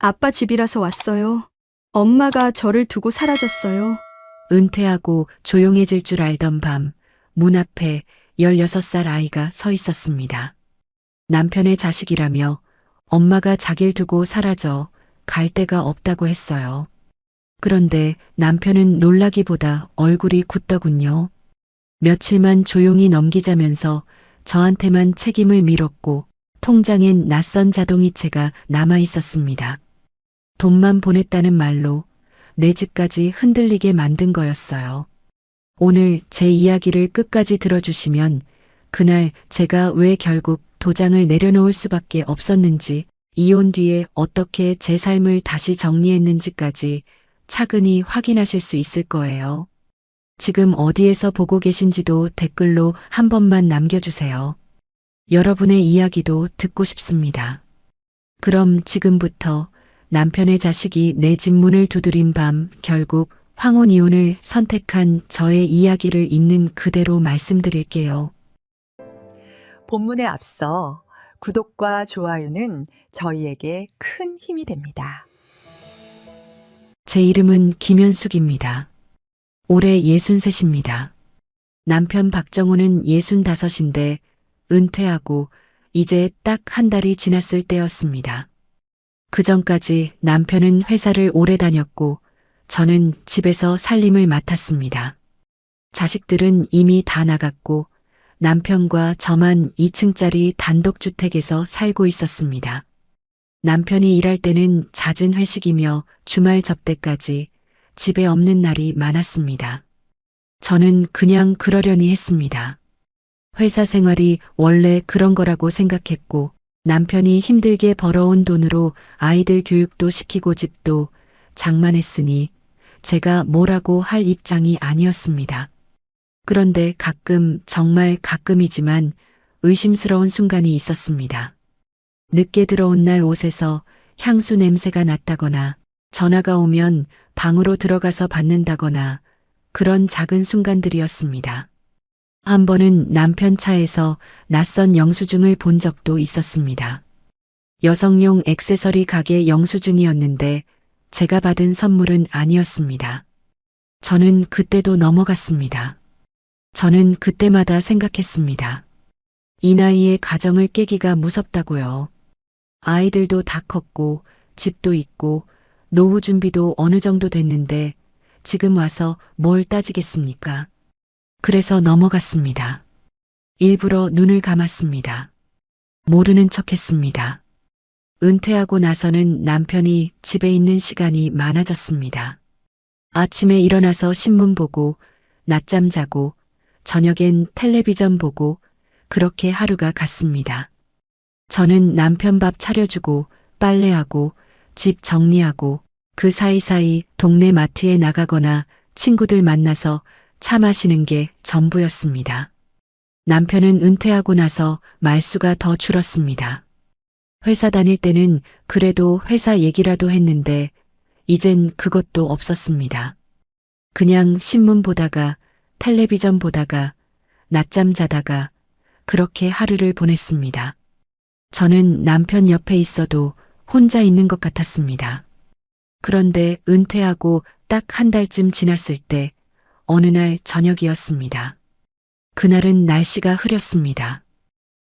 아빠 집이라서 왔어요. 엄마가 저를 두고 사라졌어요. 은퇴하고 조용해질 줄 알던 밤, 문 앞에 16살 아이가 서 있었습니다. 남편의 자식이라며 엄마가 자길 두고 사라져 갈 데가 없다고 했어요. 그런데 남편은 놀라기보다 얼굴이 굳더군요. 며칠만 조용히 넘기자면서 저한테만 책임을 밀었고 통장엔 낯선 자동이체가 남아 있었습니다. 돈만 보냈다는 말로 내 집까지 흔들리게 만든 거였어요. 오늘 제 이야기를 끝까지 들어주시면 그날 제가 왜 결국 도장을 내려놓을 수밖에 없었는지, 이혼 뒤에 어떻게 제 삶을 다시 정리했는지까지 차근히 확인하실 수 있을 거예요. 지금 어디에서 보고 계신지도 댓글로 한 번만 남겨주세요. 여러분의 이야기도 듣고 싶습니다. 그럼 지금부터 남편의 자식이 내 집 문을 두드린 밤 결국 황혼 이혼을 선택한 저의 이야기를 있는 그대로 말씀드릴게요. 본문에 앞서 구독과 좋아요는 저희에게 큰 힘이 됩니다. 제 이름은 김현숙입니다. 올해 63입니다. 남편 박정호는 65인데 은퇴하고 이제 딱 한 달이 지났을 때였습니다. 그 전까지 남편은 회사를 오래 다녔고 저는 집에서 살림을 맡았습니다. 자식들은 이미 다 나갔고 남편과 저만 2층짜리 단독주택에서 살고 있었습니다. 남편이 일할 때는 잦은 회식이며 주말 접대까지 집에 없는 날이 많았습니다. 저는 그냥 그러려니 했습니다. 회사 생활이 원래 그런 거라고 생각했고 남편이 힘들게 벌어온 돈으로 아이들 교육도 시키고 집도 장만했으니 제가 뭐라고 할 입장이 아니었습니다. 그런데 가끔, 정말 가끔이지만 의심스러운 순간이 있었습니다. 늦게 들어온 날 옷에서 향수 냄새가 났다거나 전화가 오면 방으로 들어가서 받는다거나 그런 작은 순간들이었습니다. 한 번은 남편 차에서 낯선 영수증을 본 적도 있었습니다. 여성용 액세서리 가게 영수증이었는데 제가 받은 선물은 아니었습니다. 저는 그때도 넘어갔습니다. 저는 그때마다 생각했습니다. 이 나이에 가정을 깨기가 무섭다고요. 아이들도 다 컸고 집도 있고 노후 준비도 어느 정도 됐는데 지금 와서 뭘 따지겠습니까? 그래서 넘어갔습니다. 일부러 눈을 감았습니다. 모르는 척했습니다. 은퇴하고 나서는 남편이 집에 있는 시간이 많아졌습니다. 아침에 일어나서 신문 보고 낮잠 자고 저녁엔 텔레비전 보고 그렇게 하루가 갔습니다. 저는 남편 밥 차려주고 빨래하고 집 정리하고 그 사이사이 동네 마트에 나가거나 친구들 만나서 차 마시는 게 전부였습니다. 남편은 은퇴하고 나서 말수가 더 줄었습니다. 회사 다닐 때는 그래도 회사 얘기라도 했는데 이젠 그것도 없었습니다. 그냥 신문 보다가 텔레비전 보다가 낮잠 자다가 그렇게 하루를 보냈습니다. 저는 남편 옆에 있어도 혼자 있는 것 같았습니다. 그런데 은퇴하고 딱 한 달쯤 지났을 때 어느 날 저녁이었습니다. 그날은 날씨가 흐렸습니다.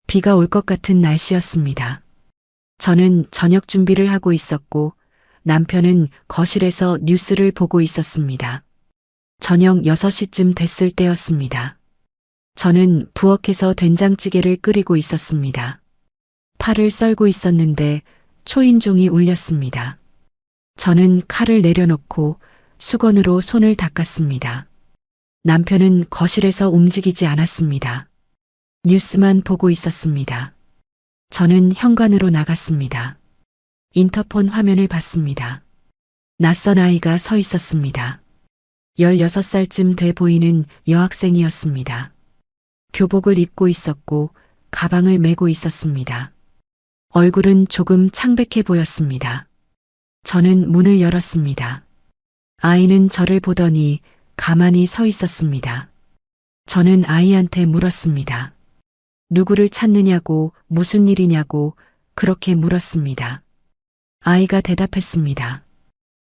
비가 올 것 같은 날씨였습니다. 저는 저녁 준비를 하고 있었고 남편은 거실에서 뉴스를 보고 있었습니다. 저녁 6시쯤 됐을 때였습니다. 저는 부엌에서 된장찌개를 끓이고 있었습니다. 팔을 썰고 있었는데 초인종이 울렸습니다. 저는 칼을 내려놓고 수건으로 손을 닦았습니다. 남편은 거실에서 움직이지 않았습니다. 뉴스만 보고 있었습니다. 저는 현관으로 나갔습니다. 인터폰 화면을 봤습니다. 낯선 아이가 서 있었습니다. 16살쯤 돼 보이는 여학생이었습니다. 교복을 입고 있었고 가방을 메고 있었습니다. 얼굴은 조금 창백해 보였습니다. 저는 문을 열었습니다. 아이는 저를 보더니 가만히 서 있었습니다. 저는 아이한테 물었습니다. 누구를 찾느냐고, 무슨 일이냐고 그렇게 물었습니다. 아이가 대답했습니다.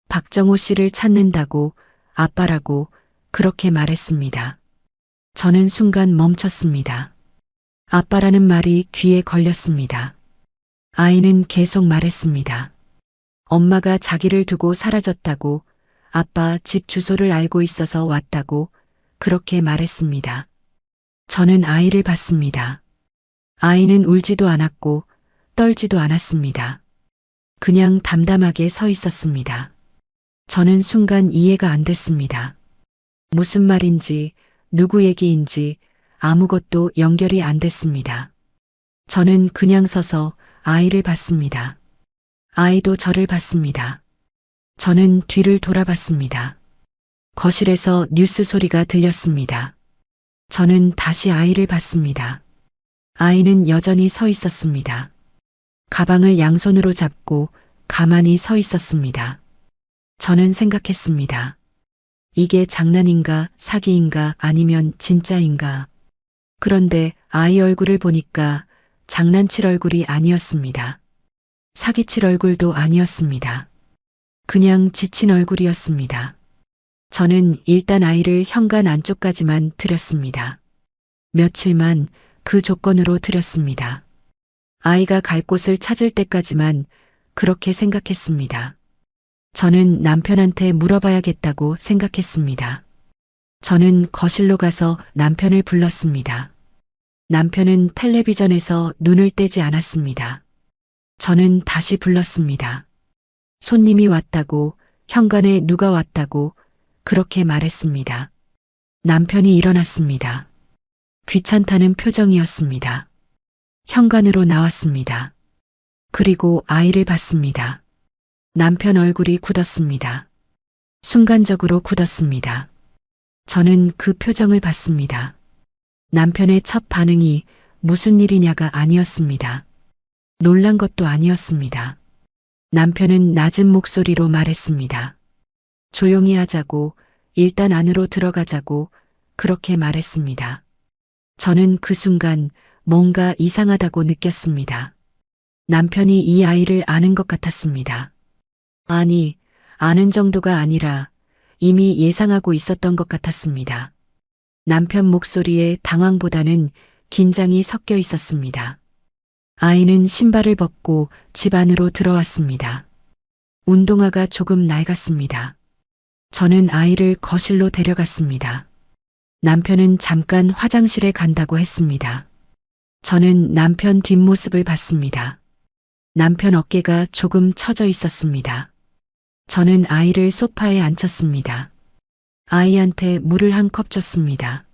박정호 씨를 찾는다고 아빠라고 그렇게 말했습니다. 저는 순간 멈췄습니다. 아빠라는 말이 귀에 걸렸습니다. 아이는 계속 말했습니다. 엄마가 자기를 두고 사라졌다고, 아빠 집 주소를 알고 있어서 왔다고 그렇게 말했습니다. 저는 아이를 봤습니다. 아이는 울지도 않았고 떨지도 않았습니다. 그냥 담담하게 서 있었습니다. 저는 순간 이해가 안 됐습니다. 무슨 말인지, 누구 얘기인지 아무것도 연결이 안 됐습니다. 저는 그냥 서서 아이를 봤습니다. 아이도 저를 봤습니다. 저는 뒤를 돌아봤습니다. 거실에서 뉴스 소리가 들렸습니다. 저는 다시 아이를 봤습니다. 아이는 여전히 서 있었습니다. 가방을 양손으로 잡고 가만히 서 있었습니다. 저는 생각했습니다. 이게 장난인가, 사기인가, 아니면 진짜인가. 그런데 아이 얼굴을 보니까 장난칠 얼굴이 아니었습니다. 사기칠 얼굴도 아니었습니다. 그냥 지친 얼굴이었습니다. 저는 일단 아이를 현관 안쪽까지만 들였습니다. 며칠만 그 조건으로 들였습니다. 아이가 갈 곳을 찾을 때까지만 그렇게 생각했습니다. 저는 남편한테 물어봐야겠다고 생각했습니다. 저는 거실로 가서 남편을 불렀습니다. 남편은 텔레비전에서 눈을 떼지 않았습니다. 저는 다시 불렀습니다. 손님이 왔다고, 현관에 누가 왔다고 그렇게 말했습니다. 남편이 일어났습니다. 귀찮다는 표정이었습니다. 현관으로 나왔습니다. 그리고 아이를 봤습니다. 남편 얼굴이 굳었습니다. 순간적으로 굳었습니다. 저는 그 표정을 봤습니다. 남편의 첫 반응이 무슨 일이냐가 아니었습니다. 놀란 것도 아니었습니다. 남편은 낮은 목소리로 말했습니다. 조용히 하자고, 일단 안으로 들어가자고 그렇게 말했습니다. 저는 그 순간 뭔가 이상하다고 느꼈습니다. 남편이 이 아이를 아는 것 같았습니다. 아니, 아는 정도가 아니라 이미 예상하고 있었던 것 같았습니다. 남편 목소리에 당황보다는 긴장이 섞여 있었습니다. 아이는 신발을 벗고 집 안으로 들어왔습니다. 운동화가 조금 낡았습니다. 저는 아이를 거실로 데려갔습니다. 남편은 잠깐 화장실에 간다고 했습니다. 저는 남편 뒷모습을 봤습니다. 남편 어깨가 조금 처져 있었습니다. 저는 아이를 소파에 앉혔습니다. 아이한테 물을 한 컵 줬습니다.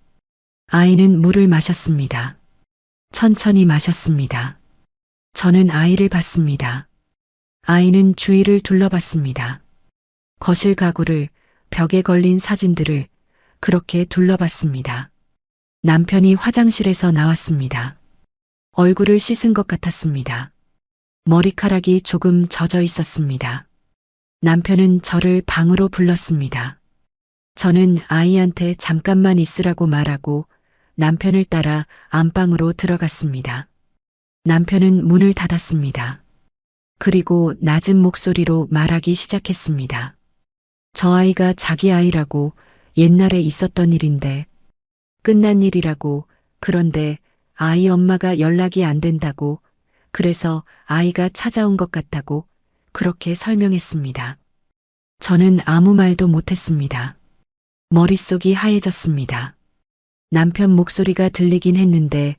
아이는 물을 마셨습니다. 천천히 마셨습니다. 저는 아이를 봤습니다. 아이는 주위를 둘러봤습니다. 거실 가구를, 벽에 걸린 사진들을 그렇게 둘러봤습니다. 남편이 화장실에서 나왔습니다. 얼굴을 씻은 것 같았습니다. 머리카락이 조금 젖어 있었습니다. 남편은 저를 방으로 불렀습니다. 저는 아이한테 잠깐만 있으라고 말하고 남편을 따라 안방으로 들어갔습니다. 남편은 문을 닫았습니다. 그리고 낮은 목소리로 말하기 시작했습니다. 저 아이가 자기 아이라고, 옛날에 있었던 일인데, 끝난 일이라고, 그런데 아이 엄마가 연락이 안 된다고, 그래서 아이가 찾아온 것 같다고 그렇게 설명했습니다. 저는 아무 말도 못했습니다. 머릿속이 하얘졌습니다. 남편 목소리가 들리긴 했는데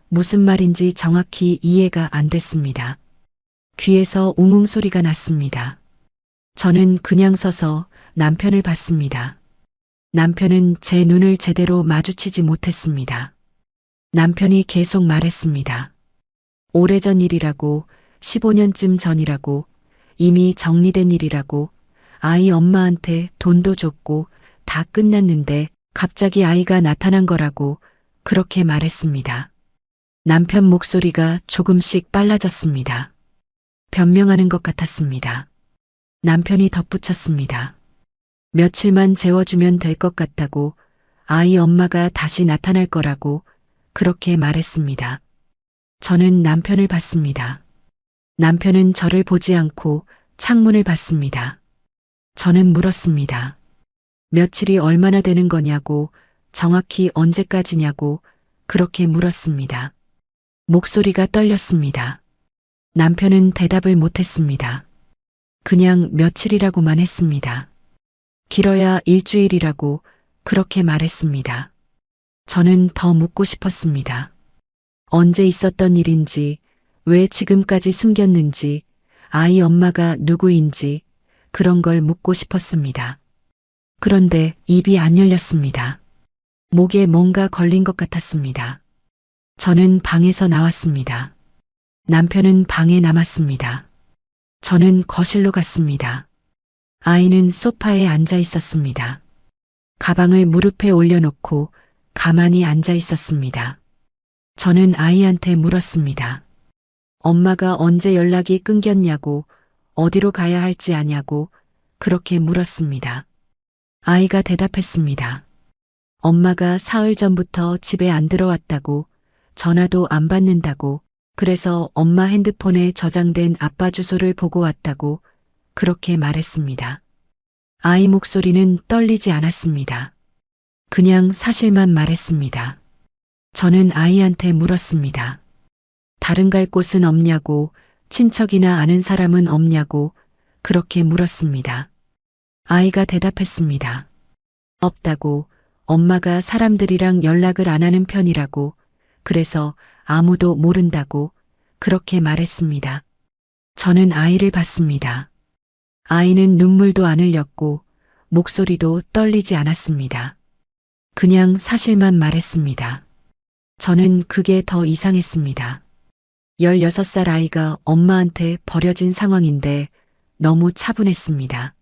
무슨 말인지 정확히 이해가 안 됐습니다. 귀에서 웅웅 소리가 났습니다. 저는 그냥 서서 남편을 봤습니다. 남편은 제 눈을 제대로 마주치지 못했습니다. 남편이 계속 말했습니다. 오래전 일이라고, 15년쯤 전이라고, 이미 정리된 일이라고, 아이 엄마한테 돈도 줬고 다 끝났는데 갑자기 아이가 나타난 거라고 그렇게 말했습니다. 남편 목소리가 조금씩 빨라졌습니다. 변명하는 것 같았습니다. 남편이 덧붙였습니다. 며칠만 재워주면 될 것 같다고, 아이 엄마가 다시 나타날 거라고 그렇게 말했습니다. 저는 남편을 봤습니다. 남편은 저를 보지 않고 창문을 봤습니다. 저는 물었습니다. 며칠이 얼마나 되는 거냐고, 정확히 언제까지냐고, 그렇게 물었습니다. 목소리가 떨렸습니다. 남편은 대답을 못했습니다. 그냥 며칠이라고만 했습니다. 길어야 일주일이라고 그렇게 말했습니다. 저는 더 묻고 싶었습니다. 언제 있었던 일인지, 왜 지금까지 숨겼는지, 아이 엄마가 누구인지 그런 걸 묻고 싶었습니다. 그런데 입이 안 열렸습니다. 목에 뭔가 걸린 것 같았습니다. 저는 방에서 나왔습니다. 남편은 방에 남았습니다. 저는 거실로 갔습니다. 아이는 소파에 앉아 있었습니다. 가방을 무릎에 올려놓고 가만히 앉아 있었습니다. 저는 아이한테 물었습니다. 엄마가 언제 연락이 끊겼냐고, 어디로 가야 할지 아냐고, 그렇게 물었습니다. 아이가 대답했습니다. 엄마가 사흘 전부터 집에 안 들어왔다고, 전화도 안 받는다고, 그래서 엄마 핸드폰에 저장된 아빠 주소를 보고 왔다고, 그렇게 말했습니다. 아이 목소리는 떨리지 않았습니다. 그냥 사실만 말했습니다. 저는 아이한테 물었습니다. 다른 갈 곳은 없냐고, 친척이나 아는 사람은 없냐고, 그렇게 물었습니다. 아이가 대답했습니다. 없다고, 엄마가 사람들이랑 연락을 안 하는 편이라고, 그래서 아무도 모른다고, 그렇게 말했습니다. 저는 아이를 봤습니다. 아이는 눈물도 안 흘렸고, 목소리도 떨리지 않았습니다. 그냥 사실만 말했습니다. 저는 그게 더 이상했습니다. 16살 아이가 엄마한테 버려진 상황인데 너무 차분했습니다.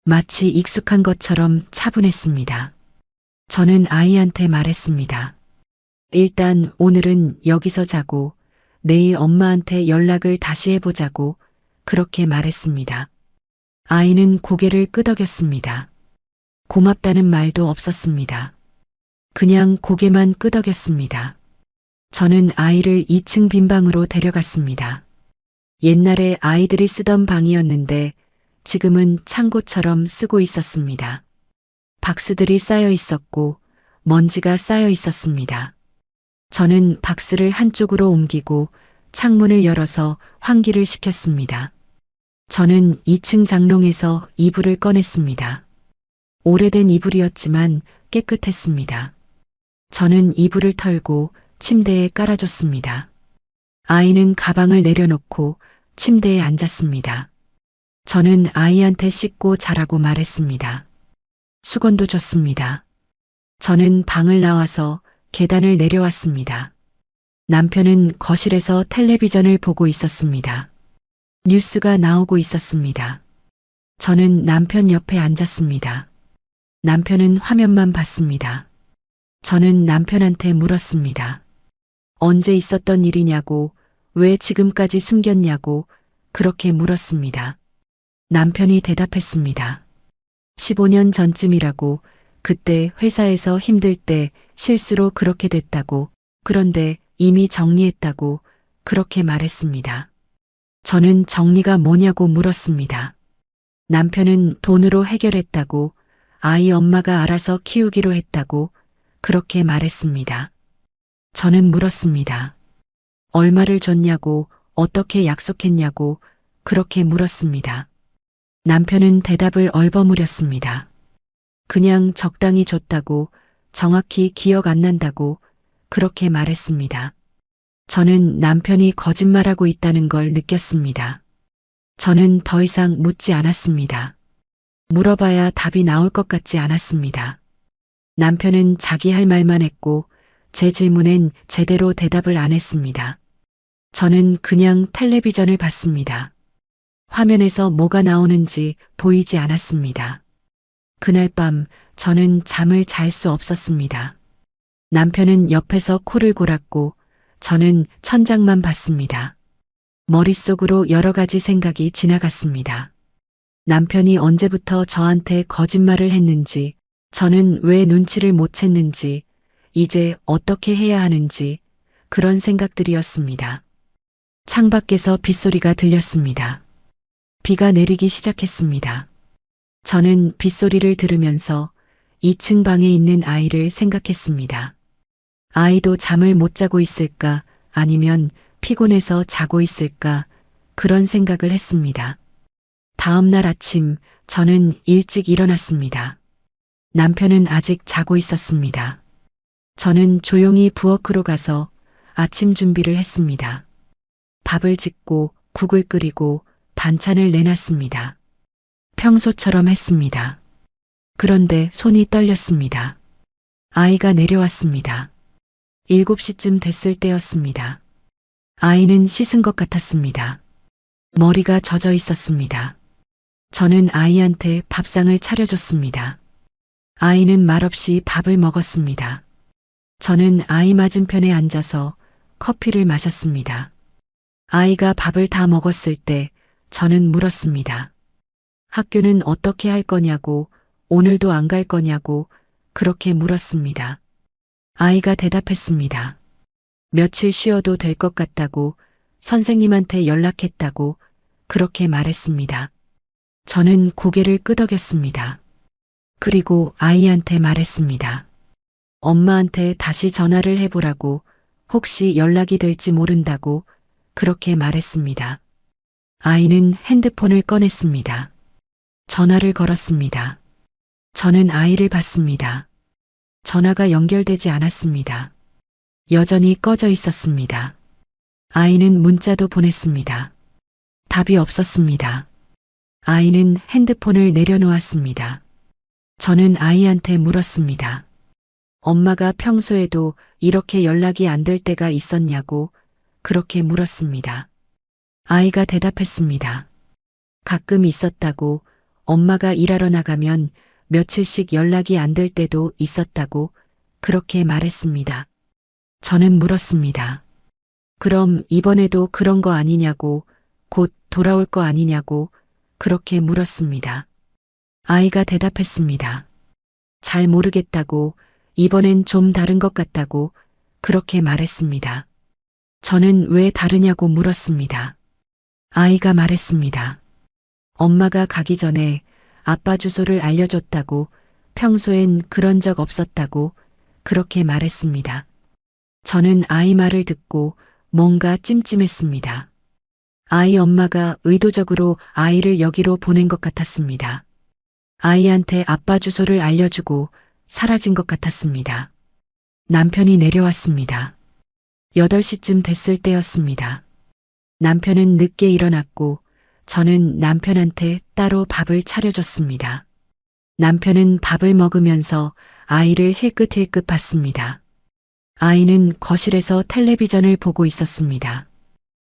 마치 익숙한 것처럼 차분했습니다. 저는 아이한테 말했습니다. 일단 오늘은 여기서 자고 내일 엄마한테 연락을 다시 해보자고 그렇게 말했습니다. 아이는 고개를 끄덕였습니다. 고맙다는 말도 없었습니다. 그냥 고개만 끄덕였습니다. 저는 아이를 2층 빈 방으로 데려갔습니다. 옛날에 아이들이 쓰던 방이었는데 지금은 창고처럼 쓰고 있었습니다. 박스들이 쌓여 있었고 먼지가 쌓여 있었습니다. 저는 박스를 한쪽으로 옮기고 창문을 열어서 환기를 시켰습니다. 저는 2층 장롱에서 이불을 꺼냈습니다. 오래된 이불이었지만 깨끗했습니다. 저는 이불을 털고 침대에 깔아줬습니다. 아이는 가방을 내려놓고 침대에 앉았습니다. 저는 아이한테 씻고 자라고 말했습니다. 수건도 줬습니다. 저는 방을 나와서 계단을 내려왔습니다. 남편은 거실에서 텔레비전을 보고 있었습니다. 뉴스가 나오고 있었습니다. 저는 남편 옆에 앉았습니다. 남편은 화면만 봤습니다. 저는 남편한테 물었습니다. 언제 있었던 일이냐고, 왜 지금까지 숨겼냐고, 그렇게 물었습니다. 남편이 대답했습니다. 15년 전쯤이라고, 그때 회사에서 힘들 때 실수로 그렇게 됐다고, 그런데 이미 정리했다고, 그렇게 말했습니다. 저는 정리가 뭐냐고 물었습니다. 남편은 돈으로 해결했다고, 아이 엄마가 알아서 키우기로 했다고, 그렇게 말했습니다. 저는 물었습니다. 얼마를 줬냐고, 어떻게 약속했냐고, 그렇게 물었습니다. 남편은 대답을 얼버무렸습니다. 그냥 적당히 줬다고, 정확히 기억 안 난다고, 그렇게 말했습니다. 저는 남편이 거짓말하고 있다는 걸 느꼈습니다. 저는 더 이상 묻지 않았습니다. 물어봐야 답이 나올 것 같지 않았습니다. 남편은 자기 할 말만 했고 제 질문엔 제대로 대답을 안 했습니다. 저는 그냥 텔레비전을 봤습니다. 화면에서 뭐가 나오는지 보이지 않았습니다. 그날 밤 저는 잠을 잘 수 없었습니다. 남편은 옆에서 코를 골았고 저는 천장만 봤습니다. 머릿속으로 여러 가지 생각이 지나갔습니다. 남편이 언제부터 저한테 거짓말을 했는지, 저는 왜 눈치를 못 챘는지, 이제 어떻게 해야 하는지, 그런 생각들이었습니다. 창밖에서 빗소리가 들렸습니다. 비가 내리기 시작했습니다. 저는 빗소리를 들으면서 2층 방에 있는 아이를 생각했습니다. 아이도 잠을 못 자고 있을까 아니면 피곤해서 자고 있을까 그런 생각을 했습니다. 다음 날 아침 저는 일찍 일어났습니다. 남편은 아직 자고 있었습니다. 저는 조용히 부엌으로 가서 아침 준비를 했습니다. 밥을 짓고 국을 끓이고 반찬을 내놨습니다. 평소처럼 했습니다. 그런데 손이 떨렸습니다. 아이가 내려왔습니다. 7시쯤 됐을 때였습니다. 아이는 씻은 것 같았습니다. 머리가 젖어 있었습니다. 저는 아이한테 밥상을 차려줬습니다. 아이는 말없이 밥을 먹었습니다. 저는 아이 맞은편에 앉아서 커피를 마셨습니다. 아이가 밥을 다 먹었을 때 저는 물었습니다. 학교는 어떻게 할 거냐고, 오늘도 안 갈 거냐고 그렇게 물었습니다. 아이가 대답했습니다. 며칠 쉬어도 될 것 같다고, 선생님한테 연락했다고 그렇게 말했습니다. 저는 고개를 끄덕였습니다. 그리고 아이한테 말했습니다. 엄마한테 다시 전화를 해보라고, 혹시 연락이 될지 모른다고 그렇게 말했습니다. 아이는 핸드폰을 꺼냈습니다. 전화를 걸었습니다. 저는 아이를 봤습니다. 전화가 연결되지 않았습니다. 여전히 꺼져 있었습니다. 아이는 문자도 보냈습니다. 답이 없었습니다. 아이는 핸드폰을 내려놓았습니다. 저는 아이한테 물었습니다. 엄마가 평소에도 이렇게 연락이 안 될 때가 있었냐고 그렇게 물었습니다. 아이가 대답했습니다. 가끔 있었다고, 엄마가 일하러 나가면 며칠씩 연락이 안 될 때도 있었다고 그렇게 말했습니다. 저는 물었습니다. 그럼 이번에도 그런 거 아니냐고, 곧 돌아올 거 아니냐고 그렇게 물었습니다. 아이가 대답했습니다. 잘 모르겠다고, 이번엔 좀 다른 것 같다고 그렇게 말했습니다. 저는 왜 다르냐고 물었습니다. 아이가 말했습니다. 엄마가 가기 전에 아빠 주소를 알려줬다고, 평소엔 그런 적 없었다고 그렇게 말했습니다. 저는 아이 말을 듣고 뭔가 찜찜했습니다. 아이 엄마가 의도적으로 아이를 여기로 보낸 것 같았습니다. 아이한테 아빠 주소를 알려주고 사라진 것 같았습니다. 남편이 내려왔습니다. 8시쯤 됐을 때였습니다. 남편은 늦게 일어났고 저는 남편한테 따로 밥을 차려줬습니다. 남편은 밥을 먹으면서 아이를 힐끗힐끗 봤습니다. 아이는 거실에서 텔레비전을 보고 있었습니다.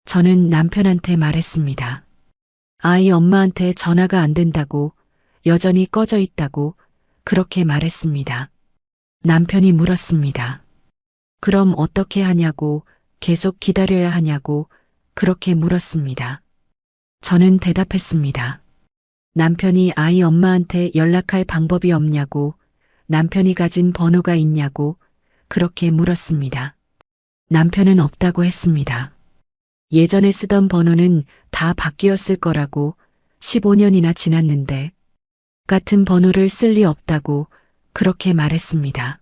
저는 남편한테 말했습니다. 아이 엄마한테 전화가 안 된다고, 여전히 꺼져 있다고 그렇게 말했습니다. 남편이 물었습니다. 그럼 어떻게 하냐고, 계속 기다려야 하냐고 그렇게 물었습니다. 저는 대답했습니다. 남편이 아이 엄마한테 연락할 방법이 없냐고, 남편이 가진 번호가 있냐고 그렇게 물었습니다. 남편은 없다고 했습니다. 예전에 쓰던 번호는 다 바뀌었을 거라고, 15년이나 지났는데 같은 번호를 쓸 리 없다고 그렇게 말했습니다.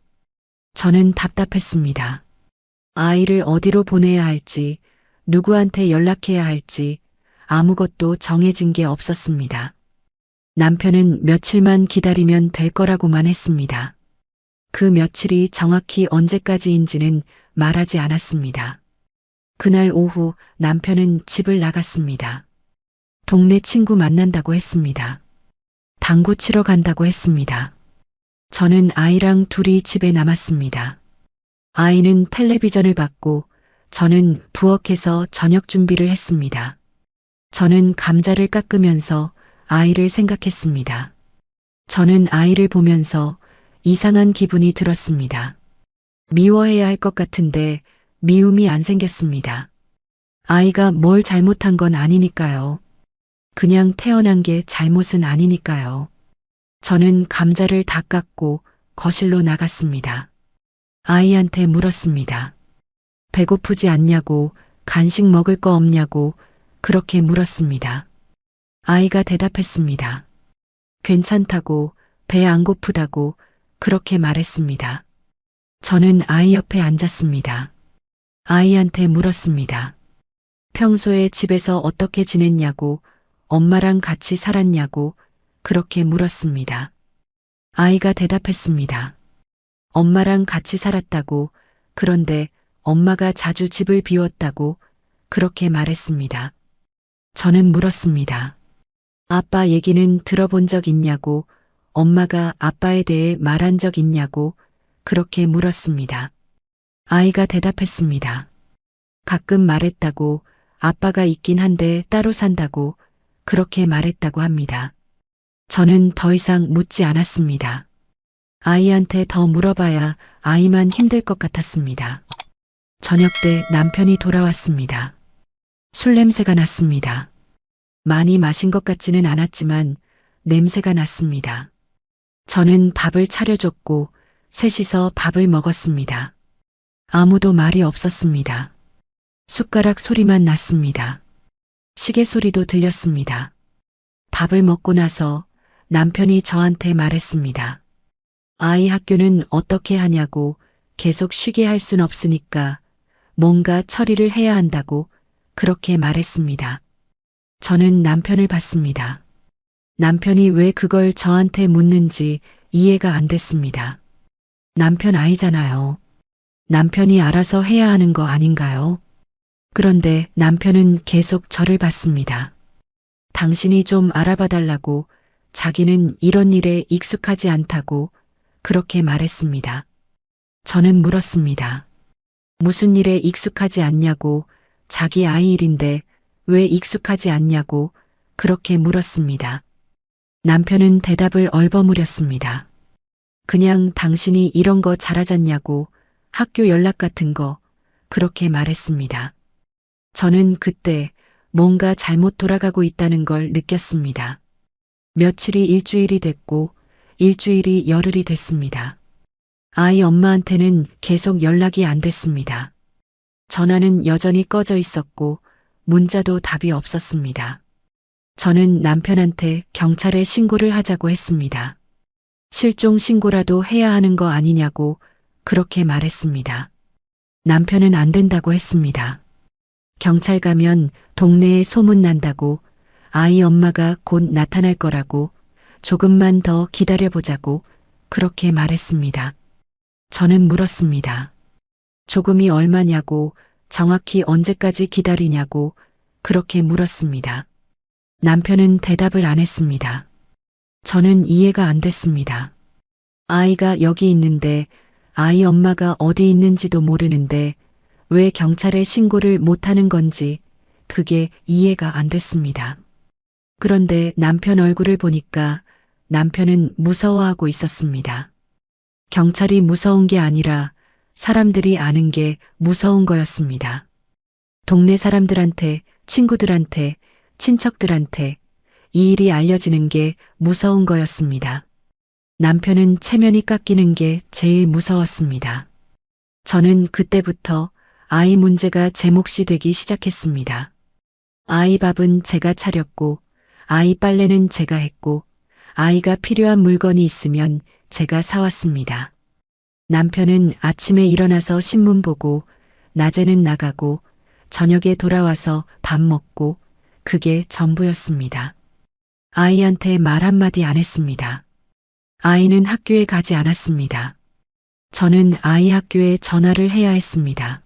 저는 답답했습니다. 아이를 어디로 보내야 할지, 누구한테 연락해야 할지 아무것도 정해진 게 없었습니다. 남편은 며칠만 기다리면 될 거라고만 했습니다. 그 며칠이 정확히 언제까지인지는 말하지 않았습니다. 그날 오후 남편은 집을 나갔습니다. 동네 친구 만난다고 했습니다. 당구 치러 간다고 했습니다. 저는 아이랑 둘이 집에 남았습니다. 아이는 텔레비전을 봤고 저는 부엌에서 저녁 준비를 했습니다. 저는 감자를 깎으면서 아이를 생각했습니다. 저는 아이를 보면서 이상한 기분이 들었습니다. 미워해야 할 것 같은데 미움이 안 생겼습니다. 아이가 뭘 잘못한 건 아니니까요. 그냥 태어난 게 잘못은 아니니까요. 저는 감자를 다 깎고 거실로 나갔습니다. 아이한테 물었습니다. 배고프지 않냐고, 간식 먹을 거 없냐고 그렇게 물었습니다. 아이가 대답했습니다. 괜찮다고, 배 안 고프다고 그렇게 말했습니다. 저는 아이 옆에 앉았습니다. 아이한테 물었습니다. 평소에 집에서 어떻게 지냈냐고, 엄마랑 같이 살았냐고 그렇게 물었습니다. 아이가 대답했습니다. 엄마랑 같이 살았다고, 그런데 엄마가 자주 집을 비웠다고 그렇게 말했습니다. 저는 물었습니다. 아빠 얘기는 들어본 적 있냐고, 엄마가 아빠에 대해 말한 적 있냐고 그렇게 물었습니다. 아이가 대답했습니다. 가끔 말했다고, 아빠가 있긴 한데 따로 산다고 그렇게 말했다고 합니다. 저는 더 이상 묻지 않았습니다. 아이한테 더 물어봐야 아이만 힘들 것 같았습니다. 저녁 때 남편이 돌아왔습니다. 술 냄새가 났습니다. 많이 마신 것 같지는 않았지만 냄새가 났습니다. 저는 밥을 차려줬고 셋이서 밥을 먹었습니다. 아무도 말이 없었습니다. 숟가락 소리만 났습니다. 시계 소리도 들렸습니다. 밥을 먹고 나서 남편이 저한테 말했습니다. 아이 학교는 어떻게 하냐고, 계속 쉬게 할 순 없으니까 뭔가 처리를 해야 한다고 그렇게 말했습니다. 저는 남편을 봤습니다. 남편이 왜 그걸 저한테 묻는지 이해가 안 됐습니다. 남편 아이잖아요. 남편이 알아서 해야 하는 거 아닌가요? 그런데 남편은 계속 저를 봤습니다. 당신이 좀 알아봐 달라고, 자기는 이런 일에 익숙하지 않다고 그렇게 말했습니다. 저는 물었습니다. 무슨 일에 익숙하지 않냐고, 자기 아이 일인데 왜 익숙하지 않냐고 그렇게 물었습니다. 남편은 대답을 얼버무렸습니다. 그냥 당신이 이런 거 잘하잖냐고, 학교 연락 같은 거 그렇게 말했습니다. 저는 그때 뭔가 잘못 돌아가고 있다는 걸 느꼈습니다. 며칠이 일주일이 됐고 일주일이 열흘이 됐습니다. 아이 엄마한테는 계속 연락이 안 됐습니다. 전화는 여전히 꺼져 있었고 문자도 답이 없었습니다. 저는 남편한테 경찰에 신고를 하자고 했습니다. 실종 신고라도 해야 하는 거 아니냐고 그렇게 말했습니다. 남편은 안 된다고 했습니다. 경찰 가면 동네에 소문난다고, 아이 엄마가 곧 나타날 거라고, 조금만 더 기다려보자고 그렇게 말했습니다. 저는 물었습니다. 조금이 얼마냐고, 정확히 언제까지 기다리냐고 그렇게 물었습니다. 남편은 대답을 안 했습니다. 저는 이해가 안 됐습니다. 아이가 여기 있는데 아이 엄마가 어디 있는지도 모르는데 왜 경찰에 신고를 못하는 건지 그게 이해가 안 됐습니다. 그런데 남편 얼굴을 보니까 남편은 무서워하고 있었습니다. 경찰이 무서운 게 아니라 사람들이 아는 게 무서운 거였습니다. 동네 사람들한테, 친구들한테, 친척들한테 이 일이 알려지는 게 무서운 거였습니다. 남편은 체면이 깎이는 게 제일 무서웠습니다. 저는 그때부터 아이 문제가 제 몫이 되기 시작했습니다. 아이 밥은 제가 차렸고, 아이 빨래는 제가 했고, 아이가 필요한 물건이 있으면 제가 사왔습니다. 남편은 아침에 일어나서 신문 보고, 낮에는 나가고, 저녁에 돌아와서 밥 먹고, 그게 전부였습니다. 아이한테 말 한마디 안 했습니다. 아이는 학교에 가지 않았습니다. 저는 아이 학교에 전화를 해야 했습니다.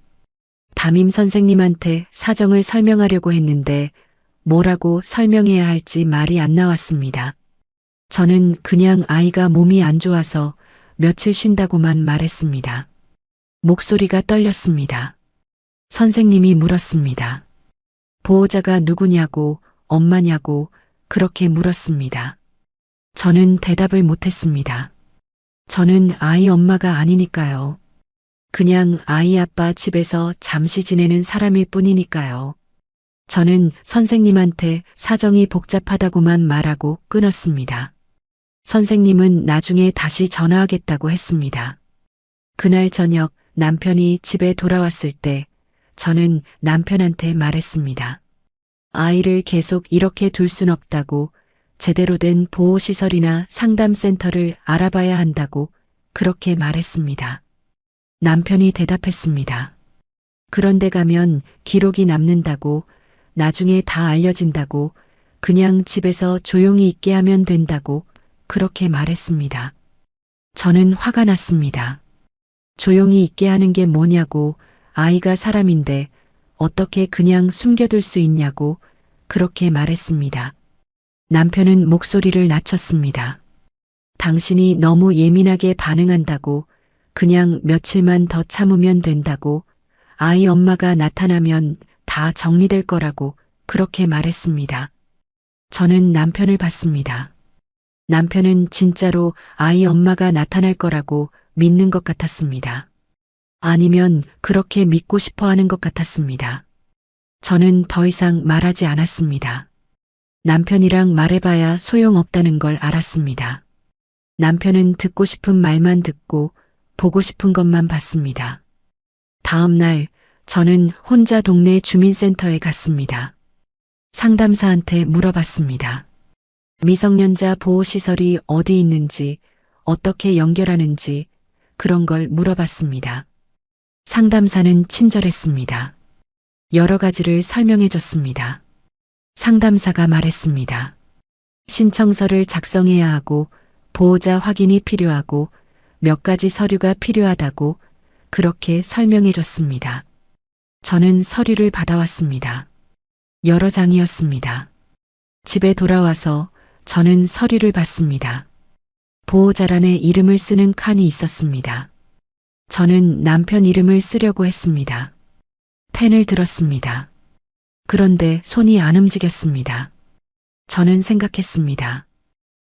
담임 선생님한테 사정을 설명하려고 했는데 뭐라고 설명해야 할지 말이 안 나왔습니다. 저는 그냥 아이가 몸이 안 좋아서 며칠 쉰다고만 말했습니다. 목소리가 떨렸습니다. 선생님이 물었습니다. 보호자가 누구냐고, 엄마냐고 그렇게 물었습니다. 저는 대답을 못했습니다. 저는 아이 엄마가 아니니까요. 그냥 아이 아빠 집에서 잠시 지내는 사람일 뿐이니까요. 저는 선생님한테 사정이 복잡하다고만 말하고 끊었습니다. 선생님은 나중에 다시 전화하겠다고 했습니다. 그날 저녁 남편이 집에 돌아왔을 때 저는 남편한테 말했습니다. 아이를 계속 이렇게 둘 순 없다고, 제대로 된 보호시설이나 상담센터를 알아봐야 한다고 그렇게 말했습니다. 남편이 대답했습니다. 그런데 가면 기록이 남는다고, 나중에 다 알려진다고, 그냥 집에서 조용히 있게 하면 된다고 그렇게 말했습니다. 저는 화가 났습니다. 조용히 있게 하는 게 뭐냐고, 아이가 사람인데 어떻게 그냥 숨겨둘 수 있냐고 그렇게 말했습니다. 남편은 목소리를 낮췄습니다. 당신이 너무 예민하게 반응한다고, 그냥 며칠만 더 참으면 된다고, 아이 엄마가 나타나면 다 정리될 거라고 그렇게 말했습니다. 저는 남편을 봤습니다. 남편은 진짜로 아이 엄마가 나타날 거라고 믿는 것 같았습니다. 아니면 그렇게 믿고 싶어 하는 것 같았습니다. 저는 더 이상 말하지 않았습니다. 남편이랑 말해봐야 소용없다는 걸 알았습니다. 남편은 듣고 싶은 말만 듣고 보고 싶은 것만 봤습니다. 다음 날 저는 혼자 동네 주민센터에 갔습니다. 상담사한테 물어봤습니다. 미성년자 보호시설이 어디 있는지, 어떻게 연결하는지 그런 걸 물어봤습니다. 상담사는 친절했습니다. 여러 가지를 설명해 줬습니다. 상담사가 말했습니다. 신청서를 작성해야 하고, 보호자 확인이 필요하고, 몇 가지 서류가 필요하다고 그렇게 설명해 줬습니다. 저는 서류를 받아왔습니다. 여러 장이었습니다. 집에 돌아와서 저는 서류를 봤습니다. 보호자란에 이름을 쓰는 칸이 있었습니다. 저는 남편 이름을 쓰려고 했습니다. 펜을 들었습니다. 그런데 손이 안 움직였습니다. 저는 생각했습니다.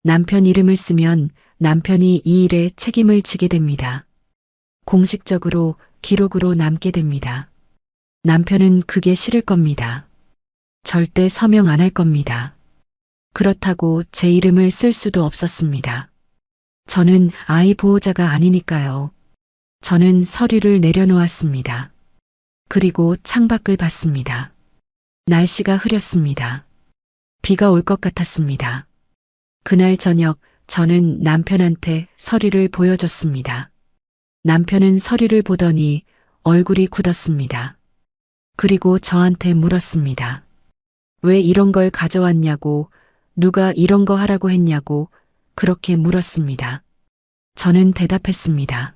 남편 이름을 쓰면 남편이 이 일에 책임을 지게 됩니다. 공식적으로 기록으로 남게 됩니다. 남편은 그게 싫을 겁니다. 절대 서명 안 할 겁니다. 그렇다고 제 이름을 쓸 수도 없었습니다. 저는 아이 보호자가 아니니까요. 저는 서류를 내려놓았습니다. 그리고 창밖을 봤습니다. 날씨가 흐렸습니다. 비가 올 것 같았습니다. 그날 저녁 저는 남편한테 서류를 보여줬습니다. 남편은 서류를 보더니 얼굴이 굳었습니다. 그리고 저한테 물었습니다. 왜 이런 걸 가져왔냐고, 누가 이런 거 하라고 했냐고 그렇게 물었습니다. 저는 대답했습니다.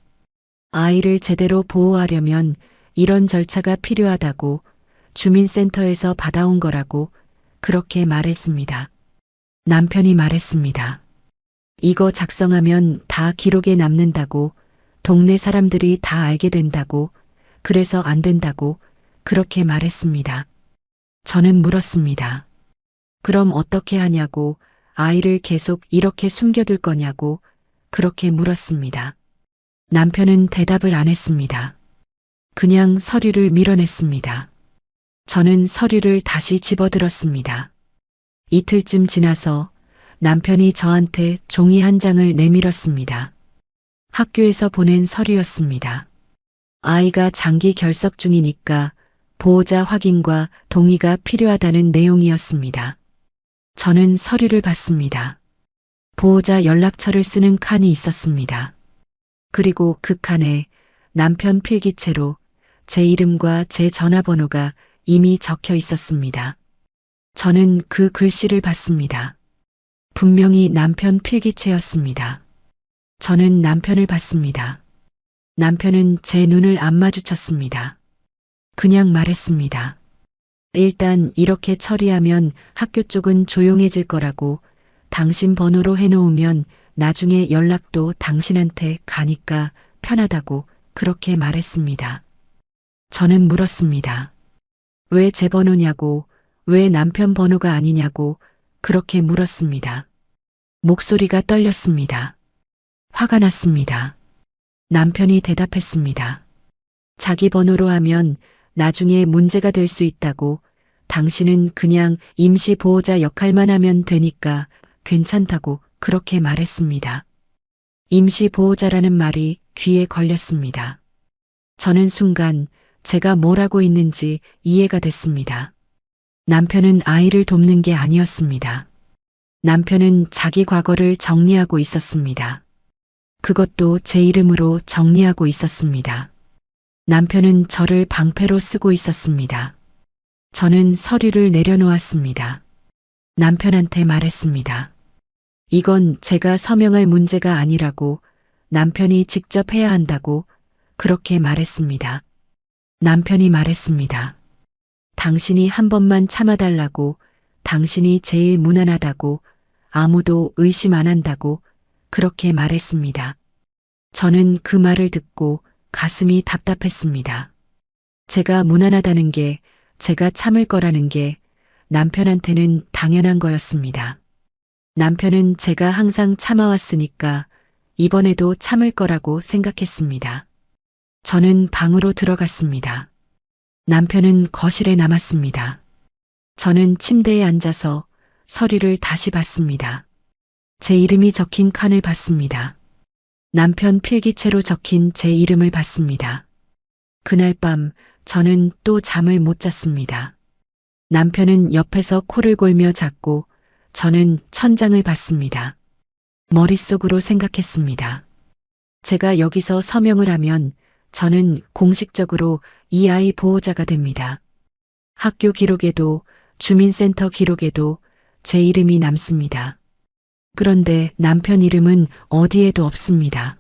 아이를 제대로 보호하려면 이런 절차가 필요하다고, 주민센터에서 받아온 거라고 그렇게 말했습니다. 남편이 말했습니다. 이거 작성하면 다 기록에 남는다고, 동네 사람들이 다 알게 된다고, 그래서 안 된다고 그렇게 말했습니다. 저는 물었습니다. 그럼 어떻게 하냐고, 아이를 계속 이렇게 숨겨둘 거냐고 그렇게 물었습니다. 남편은 대답을 안 했습니다. 그냥 서류를 밀어냈습니다. 저는 서류를 다시 집어들었습니다. 이틀쯤 지나서 남편이 저한테 종이 한 장을 내밀었습니다. 학교에서 보낸 서류였습니다. 아이가 장기 결석 중이니까 보호자 확인과 동의가 필요하다는 내용이었습니다. 저는 서류를 봤습니다. 보호자 연락처를 쓰는 칸이 있었습니다. 그리고 그 칸에 남편 필기체로 제 이름과 제 전화번호가 이미 적혀 있었습니다. 저는 그 글씨를 봤습니다. 분명히 남편 필기체였습니다. 저는 남편을 봤습니다. 남편은 제 눈을 안 마주쳤습니다. 그냥 말했습니다. 일단 이렇게 처리하면 학교 쪽은 조용해질 거라고, 당신 번호로 해놓으면 나중에 연락도 당신한테 가니까 편하다고 그렇게 말했습니다. 저는 물었습니다. 왜 제 번호냐고, 왜 남편 번호가 아니냐고 그렇게 물었습니다. 목소리가 떨렸습니다. 화가 났습니다. 남편이 대답했습니다. 자기 번호로 하면 나중에 문제가 될 수 있다고, 당신은 그냥 임시 보호자 역할만 하면 되니까 괜찮다고 그렇게 말했습니다. 임시 보호자라는 말이 귀에 걸렸습니다. 저는 순간 제가 뭘 하고 있는지 이해가 됐습니다. 남편은 아이를 돕는 게 아니었습니다. 남편은 자기 과거를 정리하고 있었습니다. 그것도 제 이름으로 정리하고 있었습니다. 남편은 저를 방패로 쓰고 있었습니다. 저는 서류를 내려놓았습니다. 남편한테 말했습니다. 이건 제가 서명할 문제가 아니라고, 남편이 직접 해야 한다고 그렇게 말했습니다. 남편이 말했습니다. 당신이 한 번만 참아달라고, 당신이 제일 무난하다고, 아무도 의심 안 한다고 그렇게 말했습니다. 저는 그 말을 듣고 가슴이 답답했습니다. 제가 무난하다는 게, 제가 참을 거라는 게 남편한테는 당연한 거였습니다. 남편은 제가 항상 참아왔으니까 이번에도 참을 거라고 생각했습니다. 저는 방으로 들어갔습니다. 남편은 거실에 남았습니다. 저는 침대에 앉아서 서류를 다시 봤습니다. 제 이름이 적힌 칸을 봤습니다. 남편 필기체로 적힌 제 이름을 봤습니다. 그날 밤 저는 또 잠을 못 잤습니다. 남편은 옆에서 코를 골며 잤고 저는 천장을 봤습니다. 머릿속으로 생각했습니다. 제가 여기서 서명을 하면 저는 공식적으로 이 아이 보호자가 됩니다. 학교 기록에도 주민센터 기록에도 제 이름이 남습니다. 그런데 남편 이름은 어디에도 없습니다.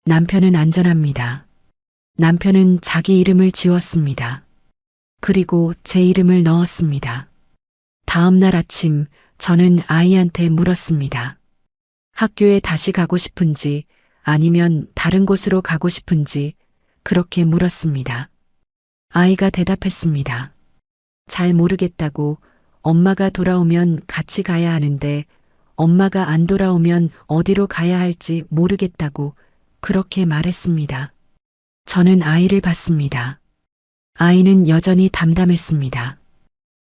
남편은 안전합니다. 남편은 자기 이름을 지웠습니다. 그리고 제 이름을 넣었습니다. 다음 날 아침 저는 아이한테 물었습니다. 학교에 다시 가고 싶은지 아니면 다른 곳으로 가고 싶은지 그렇게 물었습니다. 아이가 대답했습니다. 잘 모르겠다고, 엄마가 돌아오면 같이 가야 하는데 엄마가 안 돌아오면 어디로 가야 할지 모르겠다고 그렇게 말했습니다. 저는 아이를 봤습니다. 아이는 여전히 담담했습니다.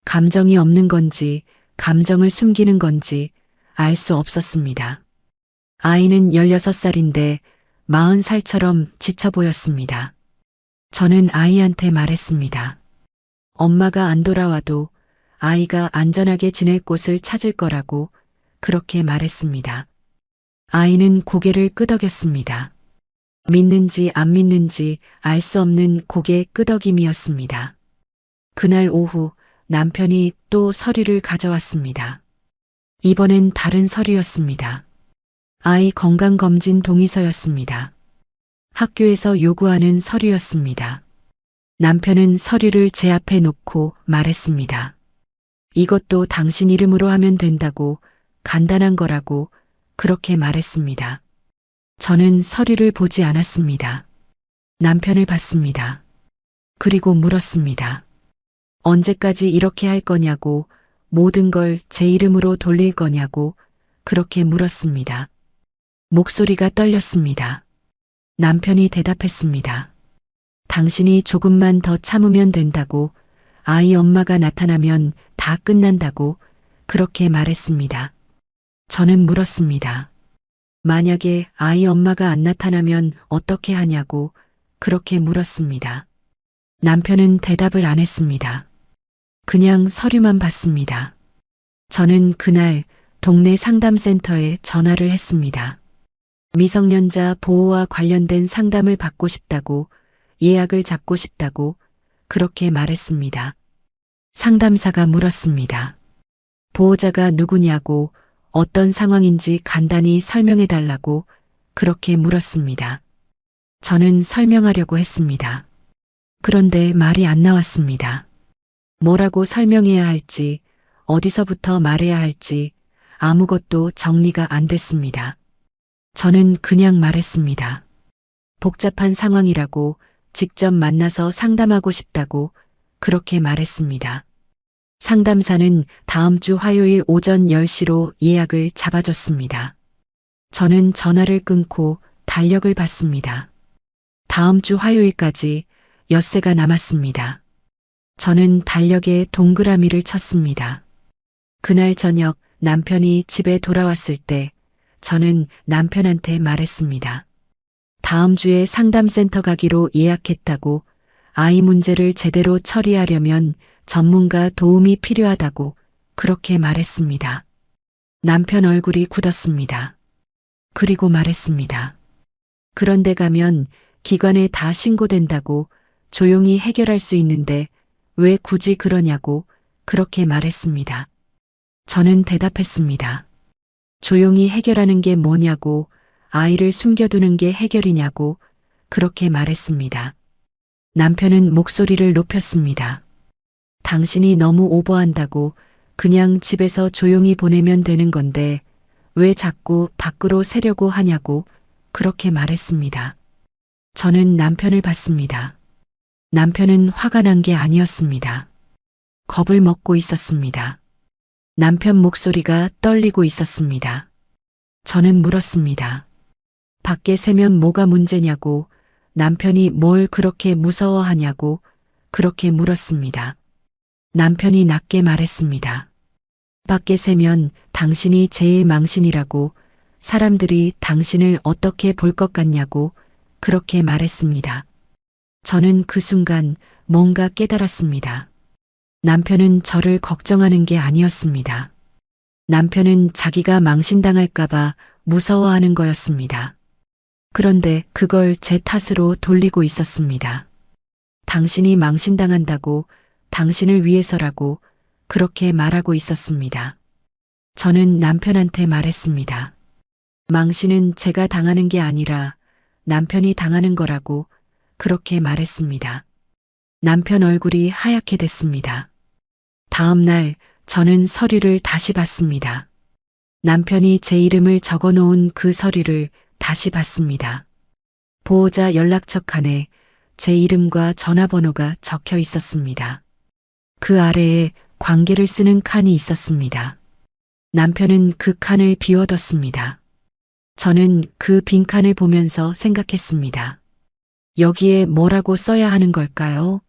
감정이 없는 건지 감정을 숨기는 건지 알 수 없었습니다. 아이는 16살인데 40살처럼 지쳐 보였습니다. 저는 아이한테 말했습니다. 엄마가 안 돌아와도 아이가 안전하게 지낼 곳을 찾을 거라고 그렇게 말했습니다. 아이는 고개를 끄덕였습니다. 믿는지 안 믿는지 알 수 없는 고개 끄덕임이었습니다. 그날 오후 남편이 또 서류를 가져왔습니다. 이번엔 다른 서류였습니다. 아이 건강검진 동의서였습니다. 학교에서 요구하는 서류였습니다. 남편은 서류를 제 앞에 놓고 말했습니다. 이것도 당신 이름으로 하면 된다고, 간단한 거라고 그렇게 말했습니다. 저는 서류를 보지 않았습니다. 남편을 봤습니다. 그리고 물었습니다. 언제까지 이렇게 할 거냐고, 모든 걸 제 이름으로 돌릴 거냐고 그렇게 물었습니다. 목소리가 떨렸습니다. 남편이 대답했습니다. 당신이 조금만 더 참으면 된다고, 아이 엄마가 나타나면 다 끝난다고 그렇게 말했습니다. 저는 물었습니다. 만약에 아이 엄마가 안 나타나면 어떻게 하냐고 그렇게 물었습니다. 남편은 대답을 안 했습니다. 그냥 서류만 봤습니다. 저는 그날 동네 상담센터에 전화를 했습니다. 미성년자 보호와 관련된 상담을 받고 싶다고, 예약을 잡고 싶다고 그렇게 말했습니다. 상담사가 물었습니다. 보호자가 누구냐고, 어떤 상황인지 간단히 설명해 달라고 그렇게 물었습니다. 저는 설명하려고 했습니다. 그런데 말이 안 나왔습니다. 뭐라고 설명해야 할지, 어디서부터 말해야 할지 아무것도 정리가 안 됐습니다. 저는 그냥 말했습니다. 복잡한 상황이라고, 직접 만나서 상담하고 싶다고 그렇게 말했습니다. 상담사는 다음 주 화요일 오전 10시로 예약을 잡아줬습니다. 저는 전화를 끊고 달력을 봤습니다. 다음 주 화요일까지 엿새가 남았습니다. 저는 달력에 동그라미를 쳤습니다. 그날 저녁 남편이 집에 돌아왔을 때 저는 남편한테 말했습니다. 다음 주에 상담센터 가기로 예약했다고, 아이 문제를 제대로 처리하려면 전문가 도움이 필요하다고 그렇게 말했습니다. 남편 얼굴이 굳었습니다. 그리고 말했습니다. 그런데 가면 기관에 다 신고된다고 조용히 해결할 수 있는데 왜 굳이 그러냐고 그렇게 말했습니다. 저는 대답했습니다. 조용히 해결하는 게 뭐냐고, 아이를 숨겨두는 게 해결이냐고 그렇게 말했습니다. 남편은 목소리를 높였습니다. 당신이 너무 오버한다고, 그냥 집에서 조용히 보내면 되는 건데 왜 자꾸 밖으로 새려고 하냐고 그렇게 말했습니다. 저는 남편을 봤습니다. 남편은 화가 난 게 아니었습니다. 겁을 먹고 있었습니다. 남편 목소리가 떨리고 있었습니다. 저는 물었습니다. 밖에 새면 뭐가 문제냐고, 남편이 뭘 그렇게 무서워하냐고 그렇게 물었습니다. 남편이 낮게 말했습니다. 밖에 새면 당신이 제일 망신이라고, 사람들이 당신을 어떻게 볼 것 같냐고 그렇게 말했습니다. 저는 그 순간 뭔가 깨달았습니다. 남편은 저를 걱정하는 게 아니었습니다. 남편은 자기가 망신당할까봐 무서워하는 거였습니다. 그런데 그걸 제 탓으로 돌리고 있었습니다. 당신이 망신당한다고, 당신을 위해서라고 그렇게 말하고 있었습니다. 저는 남편한테 말했습니다. 망신은 제가 당하는 게 아니라 남편이 당하는 거라고 그렇게 말했습니다. 남편 얼굴이 하얗게 됐습니다. 다음 날 저는 서류를 다시 봤습니다. 남편이 제 이름을 적어 놓은 그 서류를 다시 봤습니다. 보호자 연락처 칸에 제 이름과 전화번호가 적혀 있었습니다. 그 아래에 관계를 쓰는 칸이 있었습니다. 남편은 그 칸을 비워뒀습니다. 저는 그 빈칸을 보면서 생각했습니다. 여기에 뭐라고 써야 하는 걸까요?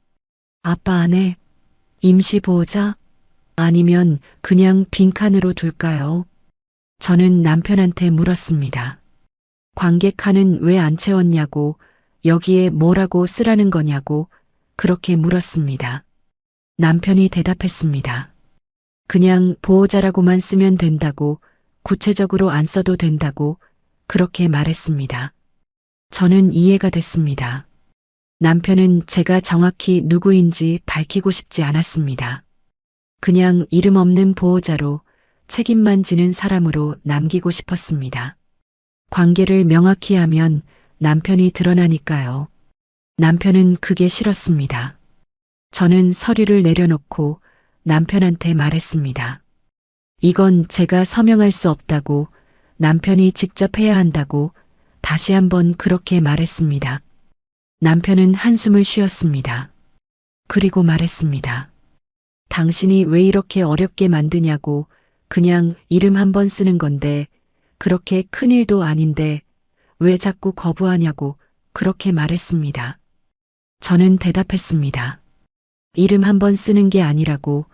아빠 아내, 임시보호자? 아니면 그냥 빈칸으로 둘까요? 저는 남편한테 물었습니다. 관계 칸은 왜 안 채웠냐고, 여기에 뭐라고 쓰라는 거냐고 그렇게 물었습니다. 남편이 대답했습니다. 그냥 보호자라고만 쓰면 된다고, 구체적으로 안 써도 된다고 그렇게 말했습니다. 저는 이해가 됐습니다. 남편은 제가 정확히 누구인지 밝히고 싶지 않았습니다. 그냥 이름 없는 보호자로, 책임만 지는 사람으로 남기고 싶었습니다. 관계를 명확히 하면 남편이 드러나니까요. 남편은 그게 싫었습니다. 저는 서류를 내려놓고 남편한테 말했습니다. 이건 제가 서명할 수 없다고, 남편이 직접 해야 한다고 다시 한번 그렇게 말했습니다. 남편은 한숨을 쉬었습니다. 그리고 말했습니다. 당신이 왜 이렇게 어렵게 만드냐고, 그냥 이름 한번 쓰는 건데 그렇게 큰일도 아닌데 왜 자꾸 거부하냐고 그렇게 말했습니다. 저는 대답했습니다. 이름 한번 쓰는 게 아니라고,